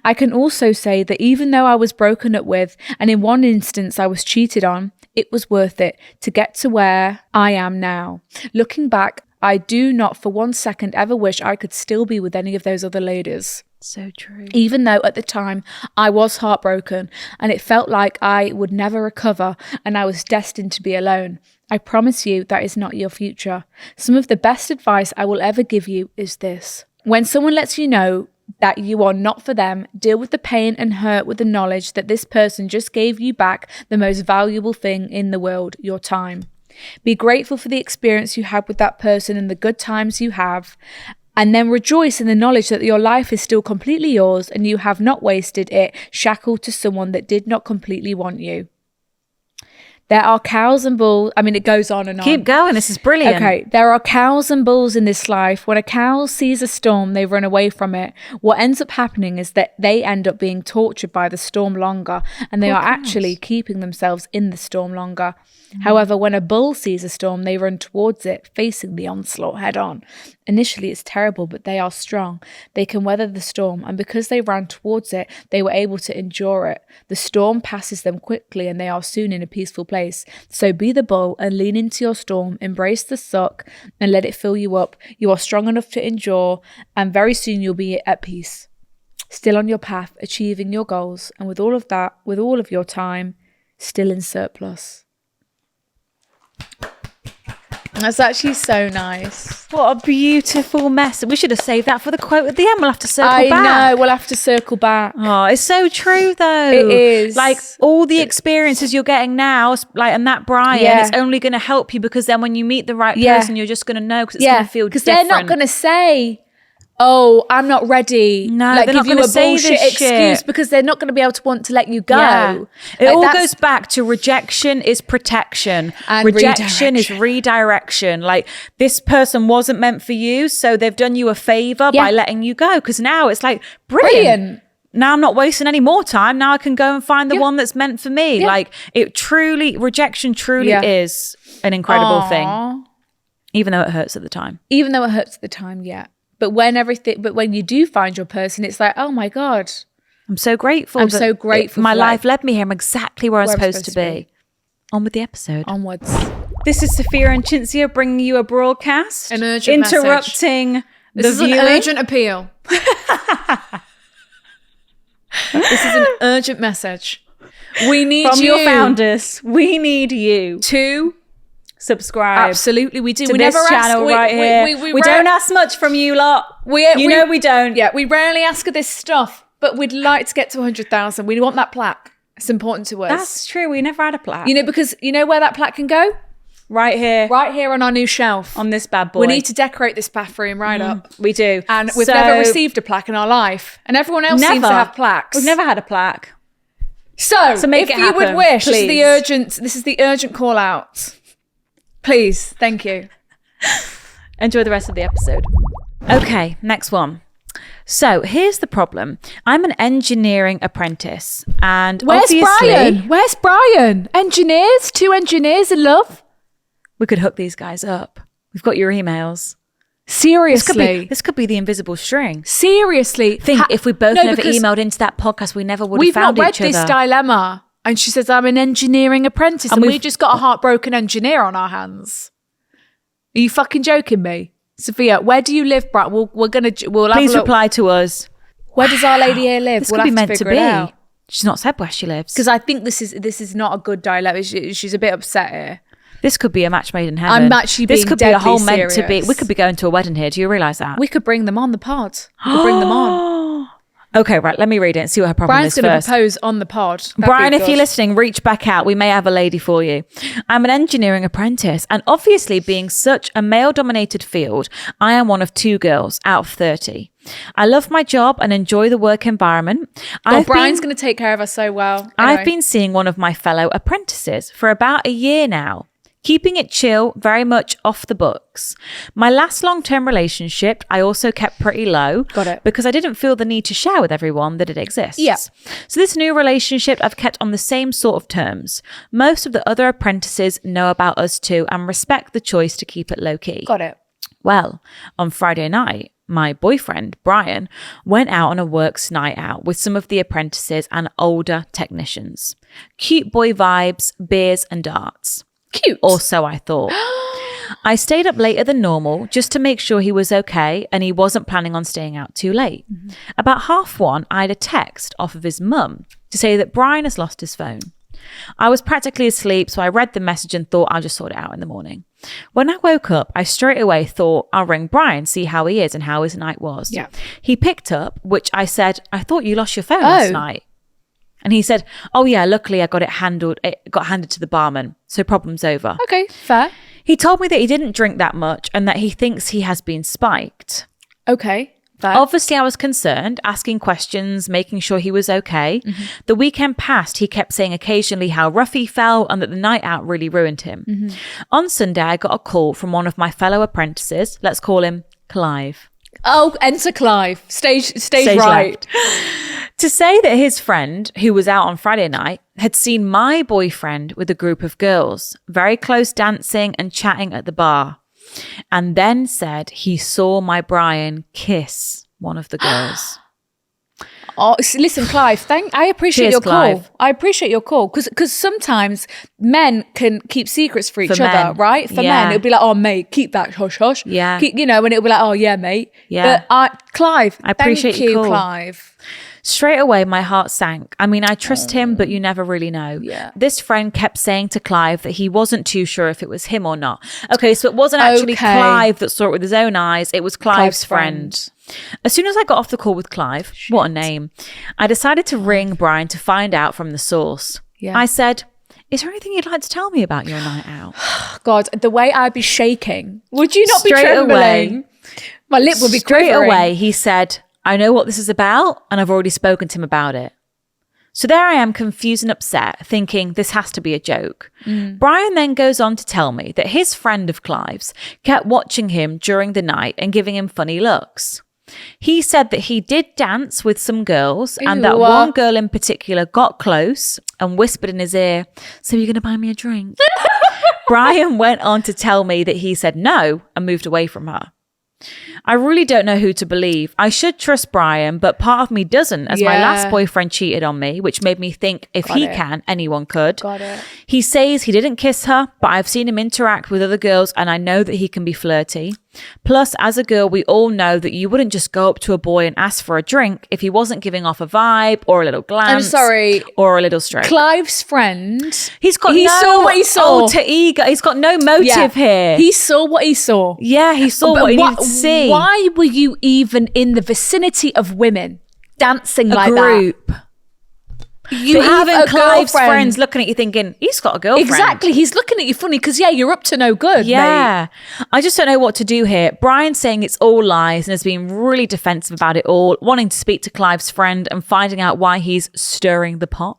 I can also say that even though I was broken up with, and in one instance I was cheated on, it was worth it to get to where I am now. Looking back, I do not for 1 second ever wish I could still be with any of those other ladies. So true. Even though at the time I was heartbroken and it felt like I would never recover and I was destined to be alone. I promise you that is not your future. Some of the best advice I will ever give you is this. When someone lets you know that you are not for them, deal with the pain and hurt with the knowledge that this person just gave you back the most valuable thing in the world, your time. Be grateful for the experience you had with that person and the good times you have, and then rejoice in the knowledge that your life is still completely yours and you have not wasted it shackled to someone that did not completely want you. There are cows and bulls. I mean, it goes on and on. Keep going. This is brilliant. Okay. There are cows and bulls in this life. When a cow sees a storm, they run away from it. What ends up happening is that they end up being tortured by the storm longer, and they are actually keeping themselves in the storm longer. However, when a bull sees a storm, they run towards it, facing the onslaught head on. Initially, it's terrible, but they are strong. They can weather the storm, and because they ran towards it, they were able to endure it. The storm passes them quickly, and they are soon in a peaceful place. So be the bull and lean into your storm, embrace the suck, and let it fill you up. You are strong enough to endure, and very soon you'll be at peace. Still on your path, achieving your goals, and with all of that, with all of your time, still in surplus. That's actually so nice. What a beautiful message. We should have saved that for the quote at the end. We'll have to circle back. I know, we'll have to circle back. Oh, it's so true though. It is. Like all the experiences you're getting now, like, and that Brian, it's only going to help you, because then when you meet the right person, you're just going to know, because it's going to feel different. Because they're not going to say, oh, I'm not ready. No, like, they're not give you gonna a say bullshit this excuse shit. because they're not going to be able to want to let you go. Yeah. It Like, all that's- goes back to rejection is protection. And Rejection is redirection. Like, this person wasn't meant for you, so they've done you a favor by letting you go. Because now it's like, brilliant. Now I'm not wasting any more time. Now I can go and find the one that's meant for me. Like, rejection truly is an incredible thing. Even though it hurts at the time. Even though it hurts at the time, But when you do find your person, it's like, oh my God. I'm so grateful. I'm so grateful. My life led me here. I'm exactly where I'm supposed to be. On with the episode. Onwards. This is Sophia and Cinzia bringing you a broadcast. An urgent interrupting message. the This is viewing. an urgent appeal. This is an urgent message. We need From you. your founders. We need you to subscribe. Absolutely, we do. To We this never channel right here. We don't ask much from you lot. We don't. Yeah, we rarely ask for this stuff, but we'd like to get to 100,000. We want that plaque. It's important to us. That's true. We never had a plaque. You know, because you know where that plaque can go? Right here. Right here on our new shelf. On this bad boy. We need to decorate this bathroom right up. We do. And we've never received a plaque in our life. And everyone else seems to have plaques. We've never had a plaque. So make if it you happen, would wish, please. this is the urgent call out. Please, thank you. Enjoy the rest of the episode. Okay, next one. So here's the problem. I'm an engineering apprentice, and Where's obviously, Brian? Where's Brian? Engineers? 2 engineers in love? we could hook these guys up. We've got your emails. Seriously. This could be the invisible string. Seriously. If we both never emailed into that podcast, we never would have found each other. We've not read this dilemma. And she says, I'm an engineering apprentice. And we just got a heartbroken engineer on our hands. Are you fucking joking me? Sophia, where do you live, Brad? We'll have Please a look. reply to us. Where does our lady here live? This We'll could be have meant to to figure it out. be. She's not said where she lives. Because I think this is not a good dilemma. She's a bit upset here. This could be a match made in heaven. I'm actually This being could be a deadly whole meant to be. serious. We could be going to a wedding here. Do you realise that? We could bring them on the pod. We could bring them on. Okay, right. Let me read it and see what her problem Brian's is going to first. propose on the pod. That'd Brian, be if you're good. listening, reach back out. We may have a lady for you. I'm an engineering apprentice, and obviously, being such a male dominated field, I am one of 2 girls out of 30. I love my job and enjoy the work environment. Brian's going to take care of us so well. I've Anyway. been seeing one of my fellow apprentices for about a year now. Keeping it chill, very much off the books. My last long-term relationship, I also kept pretty low. Got it. Because I didn't feel the need to share with everyone that it exists. Yeah. So this new relationship, I've kept on the same sort of terms. Most of the other apprentices know about us too and respect the choice to keep it low-key. Got it. Well, on Friday night, my boyfriend, Brian, went out on a works night out with some of the apprentices and older technicians. Cute boy vibes, beers and darts. Cute. Or so I thought. I stayed up later than normal just to make sure he was okay and he wasn't planning on staying out too late. About 1:30, I had a text off of his mum to say that Brian has lost his phone. I was practically asleep, so I read the message and thought I'll just sort it out in the morning. When I woke up, I straight away thought I'll ring Brian, see how he is and how his night was. Yeah. He picked up, which I said, I thought you lost your phone last night. And he said, oh yeah, luckily I got it handled. It got handed to the barman. So problem's over. Okay, fair. He told me that he didn't drink that much and that he thinks he has been spiked. Okay, fair. Obviously, I was concerned, asking questions, making sure he was okay. The weekend passed, he kept saying occasionally how rough he felt and that the night out really ruined him. On Sunday, I got a call from one of my fellow apprentices. Let's call him Clive. Oh, enter Clive. Stage right. left. To say that his friend, who was out on Friday night, had seen my boyfriend with a group of girls, very close dancing and chatting at the bar, and then said he saw my Brian kiss one of the girls. Oh, listen, Clive, I appreciate Cheers, your call. Clive. I appreciate your call because sometimes men can keep secrets for each For other, men. right? For Yeah. men, it'll be like, oh, mate, keep that hush hush. Yeah. And it'll be like, oh, yeah, mate. Yeah. But Clive, I appreciate thank your you, call. Clive. Straight away, my heart sank. I mean, I trust him, but you never really know. Yeah. This friend kept saying to Clive that he wasn't too sure if it was him or not. Okay, so it wasn't actually Okay. Clive that saw it with his own eyes. It was Clive's Clive's friend. As soon as I got off the call with Clive, what a name, I decided to ring Brian to find out from the source. Yeah. I said, is there anything you'd like to tell me about your night out? God, the way I'd be shaking. Would you not be Straight trembling? away. My lip would be Straight quivering. away, he said, I know what this is about and I've already spoken to him about it. So there I am, confused and upset, thinking this has to be a joke. Brian then goes on to tell me that his friend of Clive's kept watching him during the night and giving him funny looks. He said that he did dance with some girls and that Ew. one girl in particular got close and whispered in his ear, so you're going to buy me a drink? Brian went on to tell me that he said no and moved away from her. I really don't know who to believe. I should trust Brian, but part of me doesn't, as my Yeah. last boyfriend cheated on me, which made me think if Got he it. can, anyone could. Got it. He says he didn't kiss her, but I've seen him interact with other girls and I know that he can be flirty. Plus, as a girl, we all know that you wouldn't just go up to a boy and ask for a drink if he wasn't giving off a vibe or a little glance. I'm sorry. Or a little stroke. Clive's friend. He's got He no saw what he saw. alter ego. He's got no motive here. He saw what he saw. Yeah, he saw But what he needed to see. Why were you even in the vicinity of women dancing A like group. that? You But have even a Clive's girlfriend. friends looking at you thinking, he's got a girlfriend. Exactly. He's looking at you funny because, yeah, you're up to no good, mate. Yeah. I just don't know what to do here. Brian's saying it's all lies and has been really defensive about it all, wanting to speak to Clive's friend and finding out why he's stirring the pot.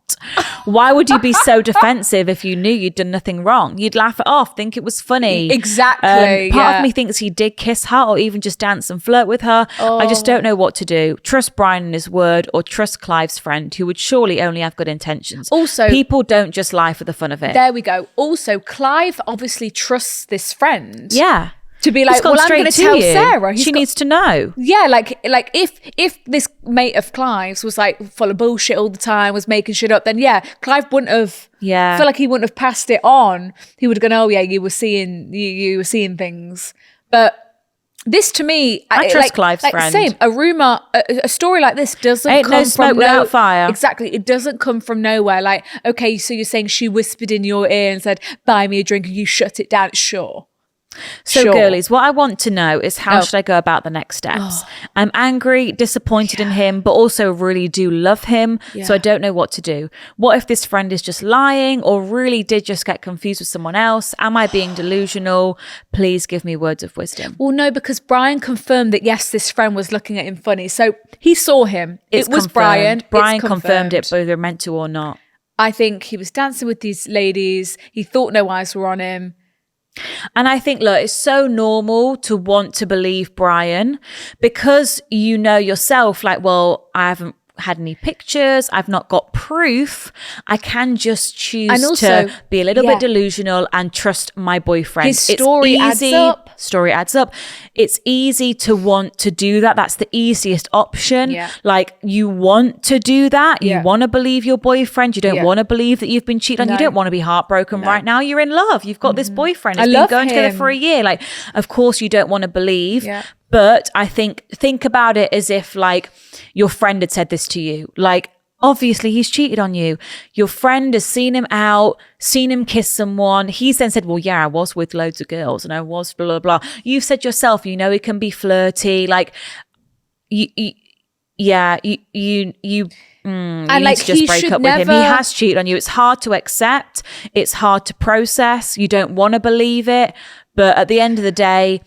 Why would you be so defensive if you knew you'd done nothing wrong? You'd laugh it off, think it was funny. Exactly, Part yeah. of me thinks he did kiss her or even just dance and flirt with her. I just don't know what to do. Trust Brian and his word or trust Clive's friend, who would surely only have good intentions. Also- people don't just lie for the fun of it. There we go. Also, Clive obviously trusts this friend. Yeah. To be He's like, gone well, I'm straight going to to tell you. Sarah. She needs to know. Yeah, like if this mate of Clive's was like full of bullshit all the time, was making shit up, then yeah, Clive wouldn't have. Yeah. I feel like he wouldn't have passed it on. He would have gone, oh yeah, you were seeing things, but This to me, I trust Clive's friend. Same, a rumor, a story like this doesn't Ain't come no smoke from without fire. Exactly, it doesn't come from nowhere. Like, okay, so you're saying she whispered in your ear and said, "Buy me a drink," and you shut it down. Sure. So, Sure. girlies, what I want to know is how should I go about the next steps? I'm angry, disappointed in him, but also really do love him. So I don't know what to do. What if this friend is just lying or really did just get confused with someone else? Am I being delusional? Please give me words of wisdom. Well, no, because Brian confirmed that yes, this friend was looking at him funny. So he saw him. It's it was confirmed. Brian. Brian It's confirmed it, whether they're meant to or not. I think he was dancing with these ladies. He thought no eyes were on him. And I think, look, it's so normal to want to believe Brian because you know yourself, like, well, I haven't had any pictures, I've not got proof. I can just choose And also, to be a little bit delusional and trust my boyfriend. His story adds up. Story adds up. It's easy to want to do that. That's the easiest option. Yeah. Like, you want to do that. You Yeah. want to believe your boyfriend. You don't Yeah. want to believe that you've been cheated on. No. You don't want to be heartbroken right now. You're in love. You've got this boyfriend. I It's been love going together him. for a year. Like, of course you don't want to believe. Yeah. But I think about it as if like your friend had said this to you. Like, obviously he's cheated on you. Your friend has seen him out, seen him kiss someone. He's then said, well, yeah, I was with loads of girls and I was blah, blah, blah. You've said yourself, you know, he can be flirty. Like, you need like, to just he break should up with him. He never- has cheated on you. It's hard to accept. It's hard to process. You don't want to believe it. But at the end of the day,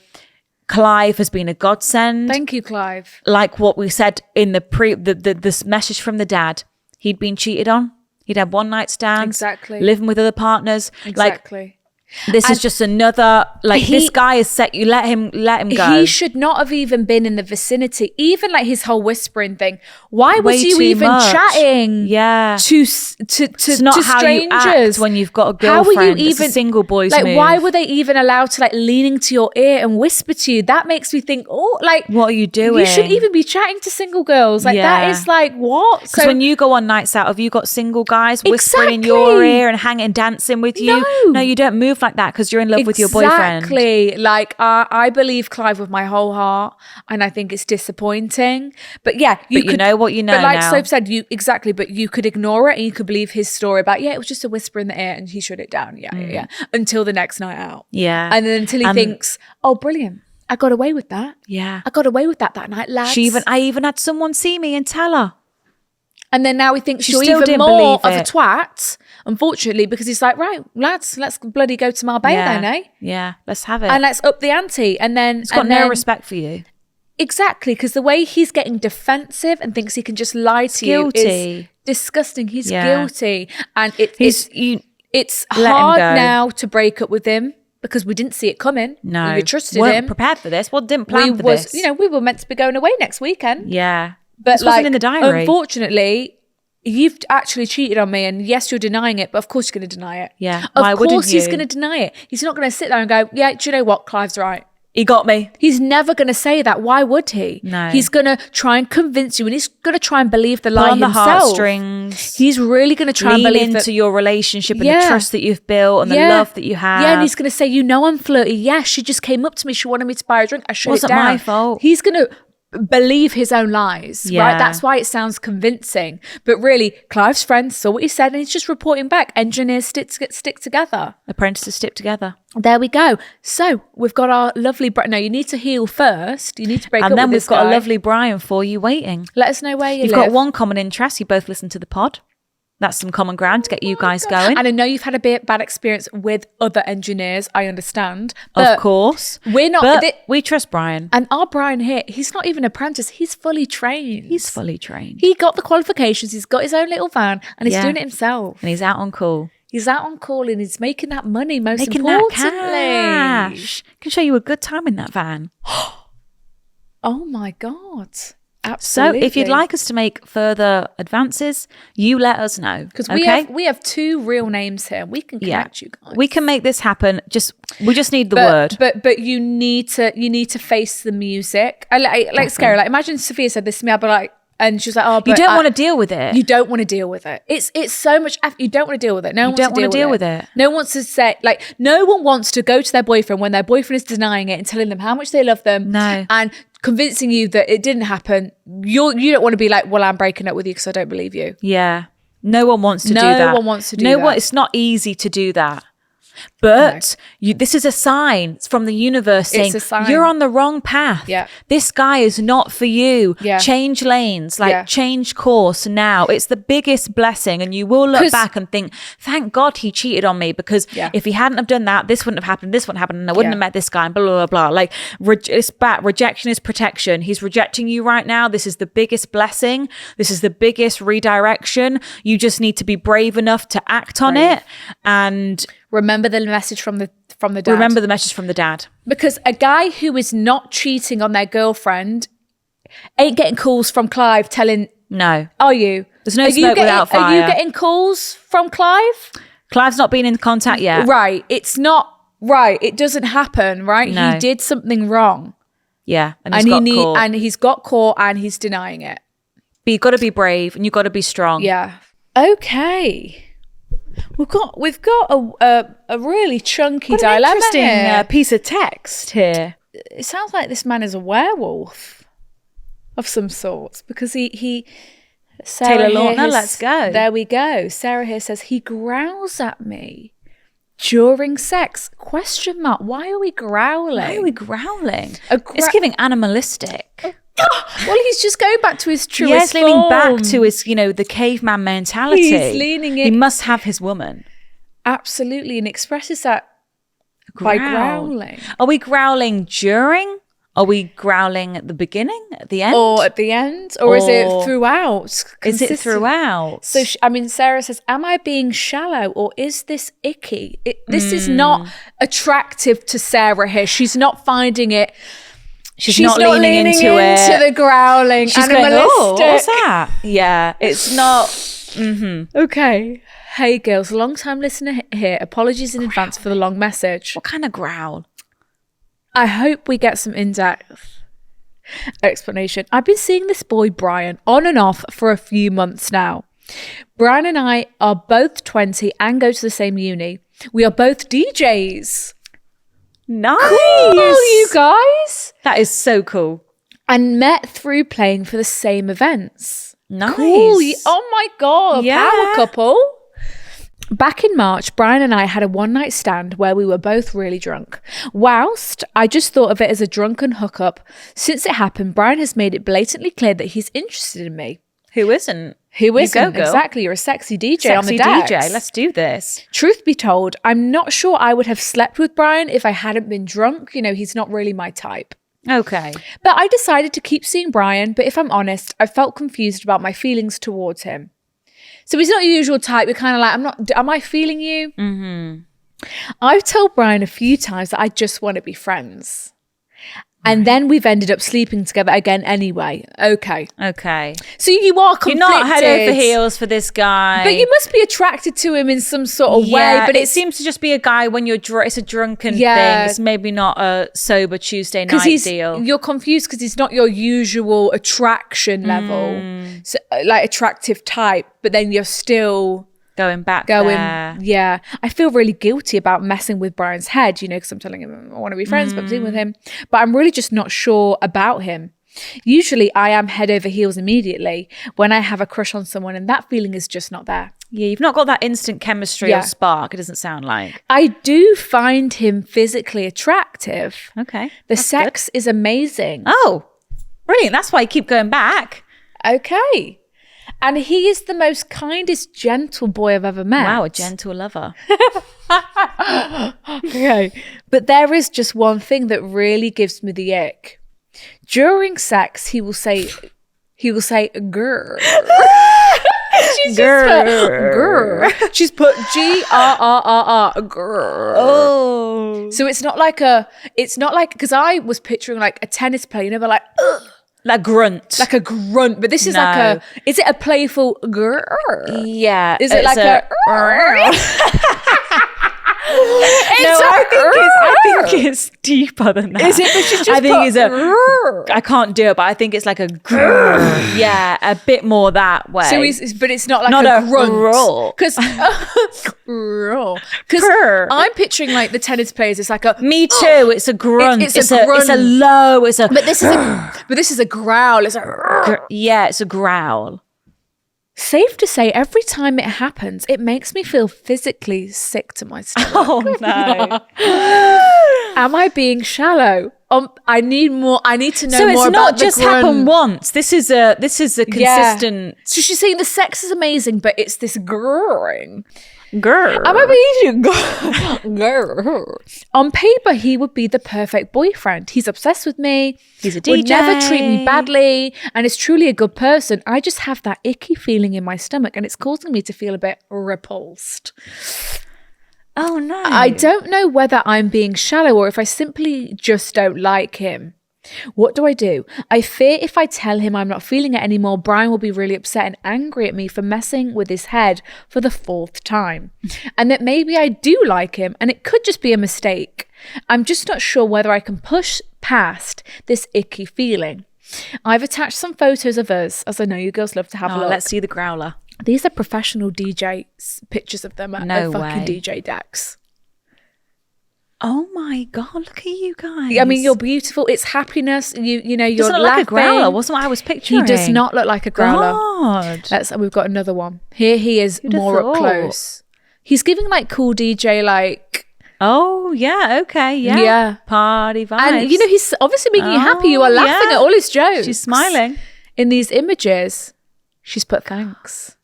Clive has been a godsend. Thank you, Clive. Like what we said in this message from the dad, he'd been cheated on. He'd had one night stands. Exactly. Living with other partners. Like, Exactly. this is just another, like, this guy has set you, let him go. He should not have even been in the vicinity. Even like his whole whispering thing. Why Way was you too even much. chatting? Yeah. To not to how you act strangers when you've got a How were you girlfriend. It's a even single boy's like? move. Why were they even allowed to like leaning to your ear and whisper to you? That makes me think. Oh, like What are you doing? You should even be chatting to single girls. Like that Yeah. is like what? Because when you go on nights out, have you got single guys whispering in your Exactly. ear and hanging, dancing with you? No, you don't move like that because you're in love with your boyfriend. Exactly. Like I believe Clive with my whole heart, and I think it's disappointing. But yeah, But you know what you know But like now. Soap said, but you could ignore it and you could believe his story about it was just a whisper in the air and he shut it down. Yeah. Until the next night out. Yeah. And then until he thinks, oh, brilliant, I got away with that. Yeah. I got away with that night, lads. I even had someone see me and tell her. And then now he thinks She you're still even didn't more believe of a it. twat, unfortunately, because he's like, right, lads, let's bloody go to Marbella Yeah. then, eh? Yeah. Let's have it. And let's up the ante. And then He's got no respect for you. Exactly, because the way he's getting defensive and thinks he can just lie to you is guilty. disgusting. He's Yeah. guilty, and it's let him hard go. now to break up with him because we didn't see it coming. No. we trusted weren't him. prepared for this. Well, didn't plan for this. We were meant to be going away next weekend. Yeah. But this wasn't in the diary. Unfortunately, you've actually cheated on me, and yes, you're denying it, but of course you're going to deny it. Yeah. Of Why wouldn't course he's you? going to deny it. He's not going to sit there and go, yeah, do you know what? Clive's right. He got me. He's never going to say that. Why would he? No. He's going to try and convince you, and he's going to try and believe the lie on the himself. heartstrings. He's really going to try and Lean believe into that. your relationship and the Yeah. trust that you've built and the Yeah. love that you have. Yeah, and he's going to say, I'm flirty. Yeah, she just came up to me. She wanted me to buy her a drink. I shut Wasn't it down. my fault. He's going to believe his own lies, Yeah. right? That's why it sounds convincing. But really, Clive's friends saw what he said, and he's just reporting back. Engineers stick together. Apprentices stick together. There we go. So we've got our lovely. No, you need to heal first. You need to break up And then with we've this got guy. a lovely Brian for you waiting. Let us know where you You've live. got one common interest. You both listen to the pod. That's some common ground to get you guys going. And I know you've had a bit bad experience with other engineers. I understand. Of But course. we're not. But we trust Brian. And our Brian here, he's not even an apprentice. He's fully trained. He's fully trained. He got the qualifications. He's got his own little van, and he's Yeah. doing it himself. And he's out on call. He's out on call and he's making that money. Most Making that importantly, cash. Can show you a good time in that van. oh my god! So Absolutely. if you'd like us to make further advances, you let us know. because okay? we have two real names here. We can connect you guys. We can make this happen. We just need the but, word. But you need to face the music. Like Scary. Like imagine Sophia said this to me. I'd be like, And she was like, oh, but you don't want to deal with it. You don't want to deal with it. It's so much effort. You don't want to deal with it. No one wants to deal with it. No one wants to say, like, no one wants to go to their boyfriend when their boyfriend is denying it and telling them how much they love them. No. And convincing you that it didn't happen. You don't want to be like, well, I'm breaking up with you because I don't believe you. Yeah. No one wants to do that. No one wants to do that. It's not easy to do that. But this is a sign from the universe saying, It's a sign. you're on the wrong path. Yeah. This guy is not for you. Yeah. Change lanes, change course now. It's the biggest blessing. And you will look back and think, thank God he cheated on me, because if he hadn't have done that, this wouldn't have happened, this wouldn't have happened, and I wouldn't have met this guy, and blah, blah, blah, blah. Like, it's back. Rejection is protection. He's rejecting you right now. This is the biggest blessing. This is the biggest redirection. You just need to be brave enough to act on it. And remember the message from the dad. Remember the message from the dad. Because a guy who is not cheating on their girlfriend ain't getting calls from Clive telling... No. Are you? There's no smoke without fire. Are you getting calls from Clive? Clive's not been in contact yet. Right. It's not... Right. It doesn't happen, right? No. He did something wrong. Yeah. And he's got caught. And he's got caught and he's denying it. But you've got to be brave and you've got to be strong. Yeah. Okay. We've got a really chunky dilemma interesting here. piece of text here. It sounds like this man is a werewolf of some sort, because he Sarah Taylor Lautner, here let's go. There we go. Sarah here says he growls at me during sex. ? Why are we growling? Why are we growling? It's giving animalistic. Well, he's just going back to his truest Yes, leaning form. back to his, the caveman mentality. He's leaning in. He must have his woman. Absolutely, and expresses that by growling. Are we growling during? Are we growling at the beginning, at the end? Or at the end? Or is it throughout? Is it throughout? So, Sarah says, am I being shallow or is this icky? This is not attractive to Sarah here. She's not finding it... She's not leaning into the growling. She's going, oh, what's that? Yeah, it's not... Okay. Hey, girls, long-time listener here. Apologies in advance for the long message. What kind of growl? I hope we get some in-depth explanation. I've been seeing this boy, Brian, on and off for a few months now. Brian and I are both 20 and go to the same uni. We are both DJs. Nice. Cool, you guys. That is so cool. And met through playing for the same events. Nice. Cool. Oh my God. Yeah. Power couple. Back in March, Brian and I had a one-night stand where we were both really drunk. Whilst I just thought of it as a drunken hookup, since it happened, Brian has made it blatantly clear that he's interested in me. Who isn't? Who isn't? You go, girl. Exactly. You're a sexy DJ Sexy on the decks. DJ. Let's do this. Truth be told, I'm not sure I would have slept with Brian if I hadn't been drunk. He's not really my type. Okay. But I decided to keep seeing Brian, but if I'm honest, I felt confused about my feelings towards him. So he's not your usual type. You're kind of like, am I feeling you? Mm-hmm. I've told Brian a few times that I just want to be friends. And then we've ended up sleeping together again anyway. Okay. So you are conflicted. You're not head over heels for this guy. But you must be attracted to him in some sort of way. But it seems to just be a guy when you're it's a drunken thing. It's maybe not a sober Tuesday night deal. You're confused because he's not your usual attraction level. So, like attractive type. But then you're still... Going there. Yeah. I feel really guilty about messing with Brian's head, because I'm telling him I want to be friends, but I'm sleeping with him. But I'm really just not sure about him. Usually I am head over heels immediately when I have a crush on someone, and that feeling is just not there. Yeah, you've not got that instant chemistry or spark, it doesn't sound like. I do find him physically attractive. Okay. The sex is amazing. Oh, brilliant. That's why you keep going back. Okay. And he is the most kindest, gentle boy I've ever met. Wow, a gentle lover. Okay. But there is just one thing that really gives me the ick. During sex, he will say, grr. She's grr. Just put grr. She's put G-R-R-R-R, grr. Oh. So it's not like, because I was picturing like a tennis player, but like, ugh. Like grunt. Like a grunt, but this is is it a playful grr? Yeah. Is it like a I think it's deeper than that. Is it? But she's just I think it's I can't do it, but I think it's like a yeah, a bit more that way. So but it's not like Not a a grunt. roar. Because I'm picturing like the tennis players. It's like a Me too. It's a grunt. It's It's a a grunt. low. It's a But this is a growl. It's a yeah. It's a growl. Safe to say, every time it happens, it makes me feel physically sick to my stomach. Oh no. Am I being shallow? I need more. I need to know So more it's about not the just grunt. happened once. This is a consistent. So she's saying the sex is amazing, but it's this grrring. Girl. Am I being grrr? On paper, he would be the perfect boyfriend. He's obsessed with me. He's a Would DJ. never treat me badly, and is truly a good person. I just have that icky feeling in my stomach, and it's causing me to feel a bit repulsed. Oh no. I don't know whether I'm being shallow or if I simply just don't like him. What do? I fear if I tell him I'm not feeling it anymore, Brian will be really upset and angry at me for messing with his head for the 4th time. And that maybe I do like him and it could just be a mistake. I'm just not sure whether I can push past this icky feeling. I've attached some photos of us, as I know you girls love to have a look. Let's see the growler. These are professional DJ pictures of them at No a fucking way. DJ decks. Oh my god! Look at you guys. I mean, you're beautiful. It's happiness. You know, you're doesn't look laughing. like a growler. Wasn't what I was picturing. He does not look like a growler. God. We've got another one. Here he is Who'd have more up thought? close. He's giving like cool DJ like, Oh yeah. Okay. Yeah. Yeah. Party vibes. and you know, he's obviously making you happy. You are laughing yeah. at all his jokes. She's smiling. In these images. She's put thanks.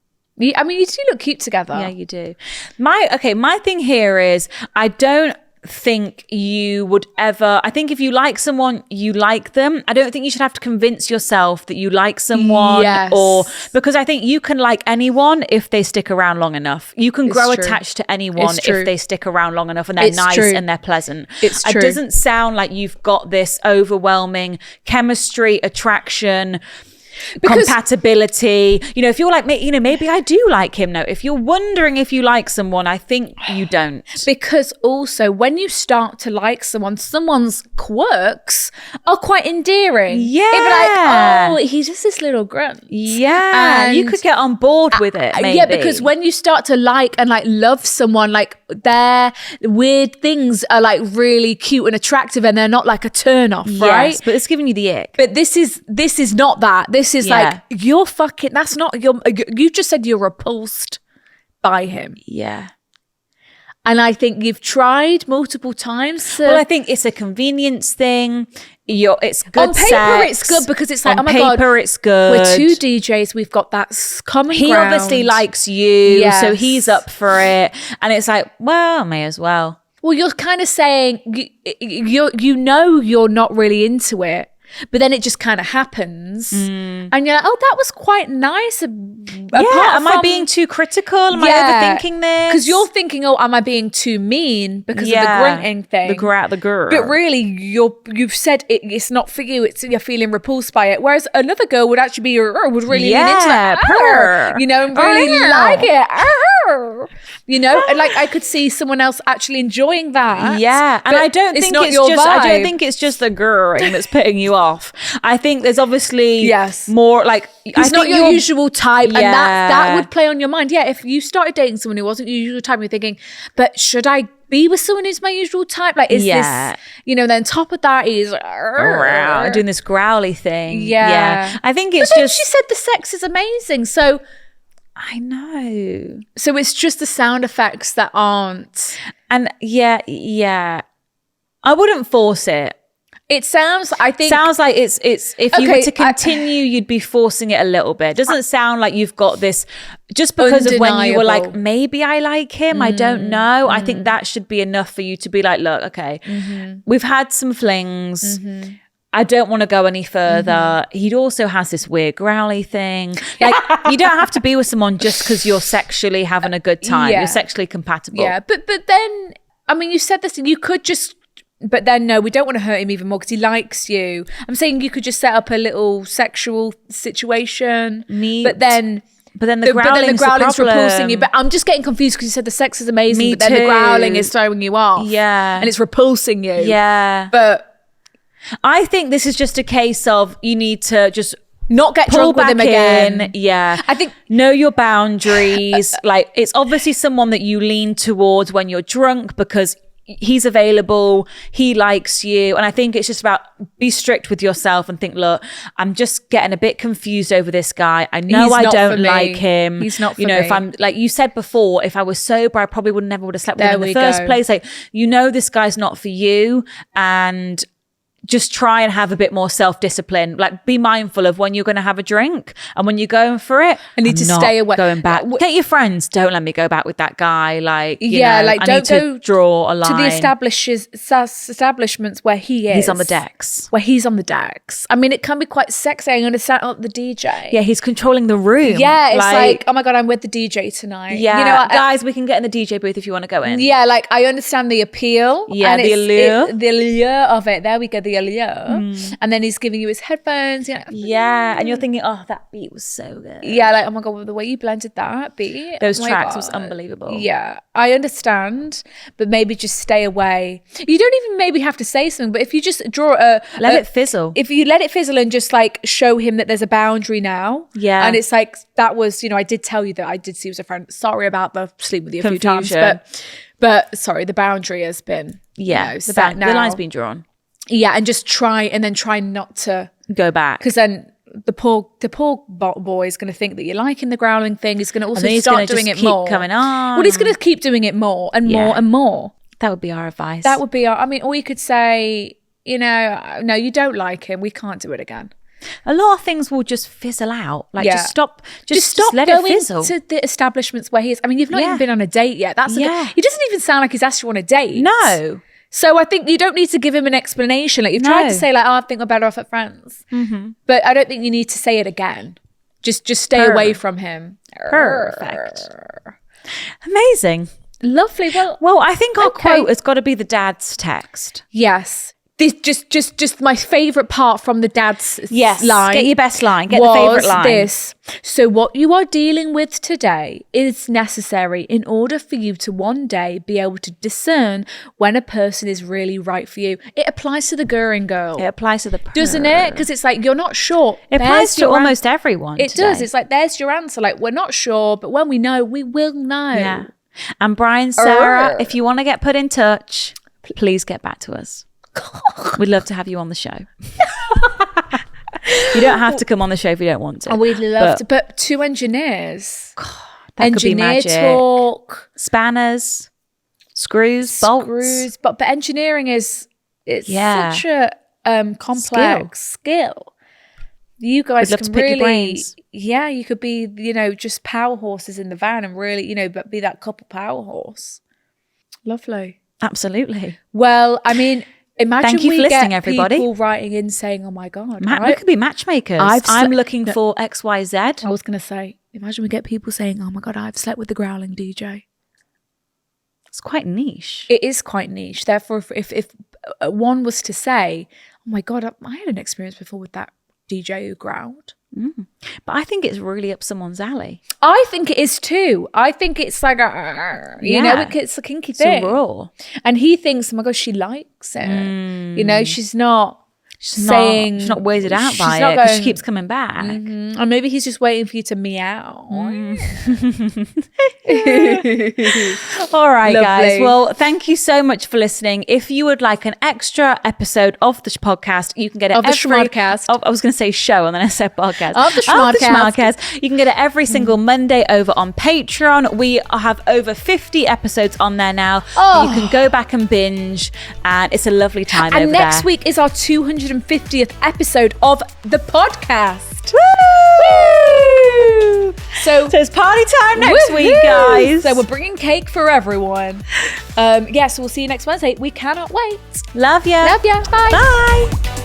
I mean, you two look cute together. Yeah, you do. My thing here is I don't think you would ever. I think if you like someone, you like them. I don't think you should have to convince yourself that you like someone, Yes. or because I think you can like anyone if they stick around long enough. You can grow true. attached to anyone It's true. if they stick around long enough and they're It's nice true. and they're pleasant. It's true. It doesn't sound like you've got this overwhelming chemistry, attraction, compatibility. You know, if you're like me, you know, maybe I do like him. No, if you're wondering if you like someone, I think you don't. Because also, when you start to like someone's quirks are quite endearing. Yeah. It'd be like, oh, he's just this little grunt. Yeah, you And- could get on board with it. Maybe. Yeah, because when you start to like and like love someone, like their weird things are like really cute and attractive, and they're not like a turn off, right? Yes, but it's giving you the ick. But this is not that. This is Yeah. like you're fucking. That's not your. You just said you're repulsed by him, Yeah. and I think you've tried multiple times. To, Well, I think it's a convenience thing. It's good. on paper, sex. it's good because it's like, on oh my paper, god, it's good. we're two DJs. We've got that common He ground. obviously likes you, so Yes. he's up for it. And it's like, well, may as well. Well, you're kind of saying you know you're not really into it, but then it just kind of happens, and you're like, oh, that was quite nice. Yeah, am I being too critical? Am I overthinking this? Because you're thinking, oh, am I being too mean because of the grunting thing? The grr. But really, you've said it's not for you. You're feeling repulsed by it. Whereas another girl would actually be would really lean into that, purr. you know, and really Purr. like it. You know, and like I could see someone else actually enjoying that. Yeah, and but I don't it's think not it's your just. I vibe. don't think it's just the grrring that's putting you off. I think there's obviously more like It's not your usual type, and that Yeah. would play on your mind. Yeah, if you started dating someone who wasn't your usual type, you're thinking, but should I be with someone who's my usual type? Like, is this, you know? Then top of that is doing this growly thing. Yeah. I think But it's then just. she said the sex is amazing, so I know, it's just the sound effects that aren't. and yeah. I wouldn't force it. It sounds. I think Sounds like it's if you were Okay, to continue, you'd be forcing it a little bit. Doesn't sound like you've got this just because of when you were like, Undeniable. maybe I like him, I don't know. I think that should be enough for you to be like, look, okay, we've had some flings. I don't want to go any further. He also has this weird growly thing. Like, you don't have to be with someone just because you're sexually having a good time. Yeah. You're sexually compatible. Yeah, but then I mean, you said this, and you could just. But then, no, we don't want to hurt him even more because he likes you. I'm saying you could just set up a little sexual situation. Meet But then But then the growling's repulsing you. But I'm just getting confused because you said the sex is amazing, Me but then the too. growling is throwing you off. Yeah. And it's repulsing you. Yeah. But I think this is just a case of you need to just not get pull drunk with back him again. in. Yeah. I think know your boundaries. Like, it's obviously someone that you lean towards when you're drunk because he's available, he likes you. And I think it's just about be strict with yourself and think, look, I'm just getting a bit confused over this guy. I know He's I not don't for me. like him. He's not for you know, me. if I'm like you said before, if I was sober, I probably never would have slept with There him in we the first go. place. Like, you know, this guy's not for you. And just try and have a bit more self-discipline. Like, be mindful of when you're going to have a drink and when you're going for it. I need to I'm not stay away. Going back. Get your friends. Don't let me go back with that guy. Like, you Yeah, know, like, I don't need to go draw a line. to the establishments where he is. He's on the decks. Where he's on the decks. I mean, it can be quite sexy. I'm going to set up the DJ. Yeah, he's controlling the room. Yeah, it's like, oh my God, I'm with the DJ tonight. Yeah, you know, guys, we can get in the DJ booth if you want to go in. yeah, like I understand the appeal. Yeah, and the allure. the allure of it. There we go, the allure. And then he's giving you his headphones. You know. Yeah, and you're thinking, oh, that beat was so good. Yeah, like, oh my God, the way you blended that beat. Those oh my tracks God. was unbelievable. Yeah, I understand, but maybe just stay away. You don't even maybe have to say something, but if you just draw Let it fizzle. If you let it fizzle and just like show him that there's a boundary now. Yeah. And it's like, that was, you know, I did tell you that I did see you as a friend. Sorry about the sleep with you a few times, Confusion. but sorry, the boundary has been, Yeah, you know, the set now. line's been drawn. Yeah, and just try not to Go back. because then the poor boy is going to think that you're liking the growling thing. He's going to also then he's start gonna doing just it keep more. coming on. Well, he's going to keep doing it more and Yeah. more and more. That would be our advice. That would be our, I mean, or you could say, you know, no, you don't like him. We can't do it again. A lot of things will just fizzle out. Like, Yeah. just stop. Just stop let it going fizzle. to the establishments where he is. I mean, you've not Yeah. even been on a date yet. That's the Yeah. thing. He doesn't even sound like he's asked you on a date. No. So I think you don't need to give him an explanation. Like, you've tried to say like, oh, I think we're better off at friends. Mm-hmm. But I don't think you need to say it again. Just stay away from him. Perfect. Amazing. Lovely. Well, I think our Okay. quote has got to be the dad's text. Yes. This just my favorite part from the dad's line. Get your best line. Get the was favorite line. this. So what you are dealing with today is necessary in order for you to one day be able to discern when a person is really right for you. It applies to the Goering girl. It applies to the Doesn't it? Because it's like, you're not sure. It applies to almost everyone. It does. It's like, there's your answer. Like, we're not sure, but when we know, we will know. Yeah. And Brian, Sarah, if you want to get put in touch, please get back to us. We'd love to have you on the show. You don't have to come on the show if you don't want to. And we'd love to. But two engineers. That could be Engineer magic. talk. Spanners, screws, bolts. Screws. But engineering it's Yeah. such a complex skill. You guys We'd love can to pick your really, brains. yeah, you could be, you know, just power horses in the van and really, you know, but be that couple power horse. Lovely. Absolutely. Well, I mean, imagine Thank you we for listening, get everybody. people writing in saying, "Oh my God, We right?" could be matchmakers. I'm looking for XYZ. I was going to say, imagine we get people saying, "Oh my God, I've slept with the growling DJ." It's quite niche. It is quite niche. Therefore, if one was to say, "Oh my God, I had an experience before with that DJ who growled," But I think it's really up someone's alley. I think it is too. I think it's like, you know, it's a kinky thing. It's raw. And he thinks, "Oh my God, she likes it." You know, she's not saying, she's not weirded out she's by not it because she going, keeps coming back. Or maybe he's just waiting for you to meow. All right, guys. Lovely. Well, thank you so much for listening. If you would like an extra episode of the podcast, you can get it Of the Schmodcast. I was going to say show, and then I said podcast. Of the Schmodcast. You can get it every single Monday over on Patreon. We have over 50 episodes on there now. You can go back and binge, and it's a lovely time over And there. next week is our 250th episode of the podcast. Woo! So it's party time next week, Woohoo! guys. So we're bringing cake for everyone. So we'll see you next Wednesday. We cannot wait. Love ya. Love ya. Bye. Bye.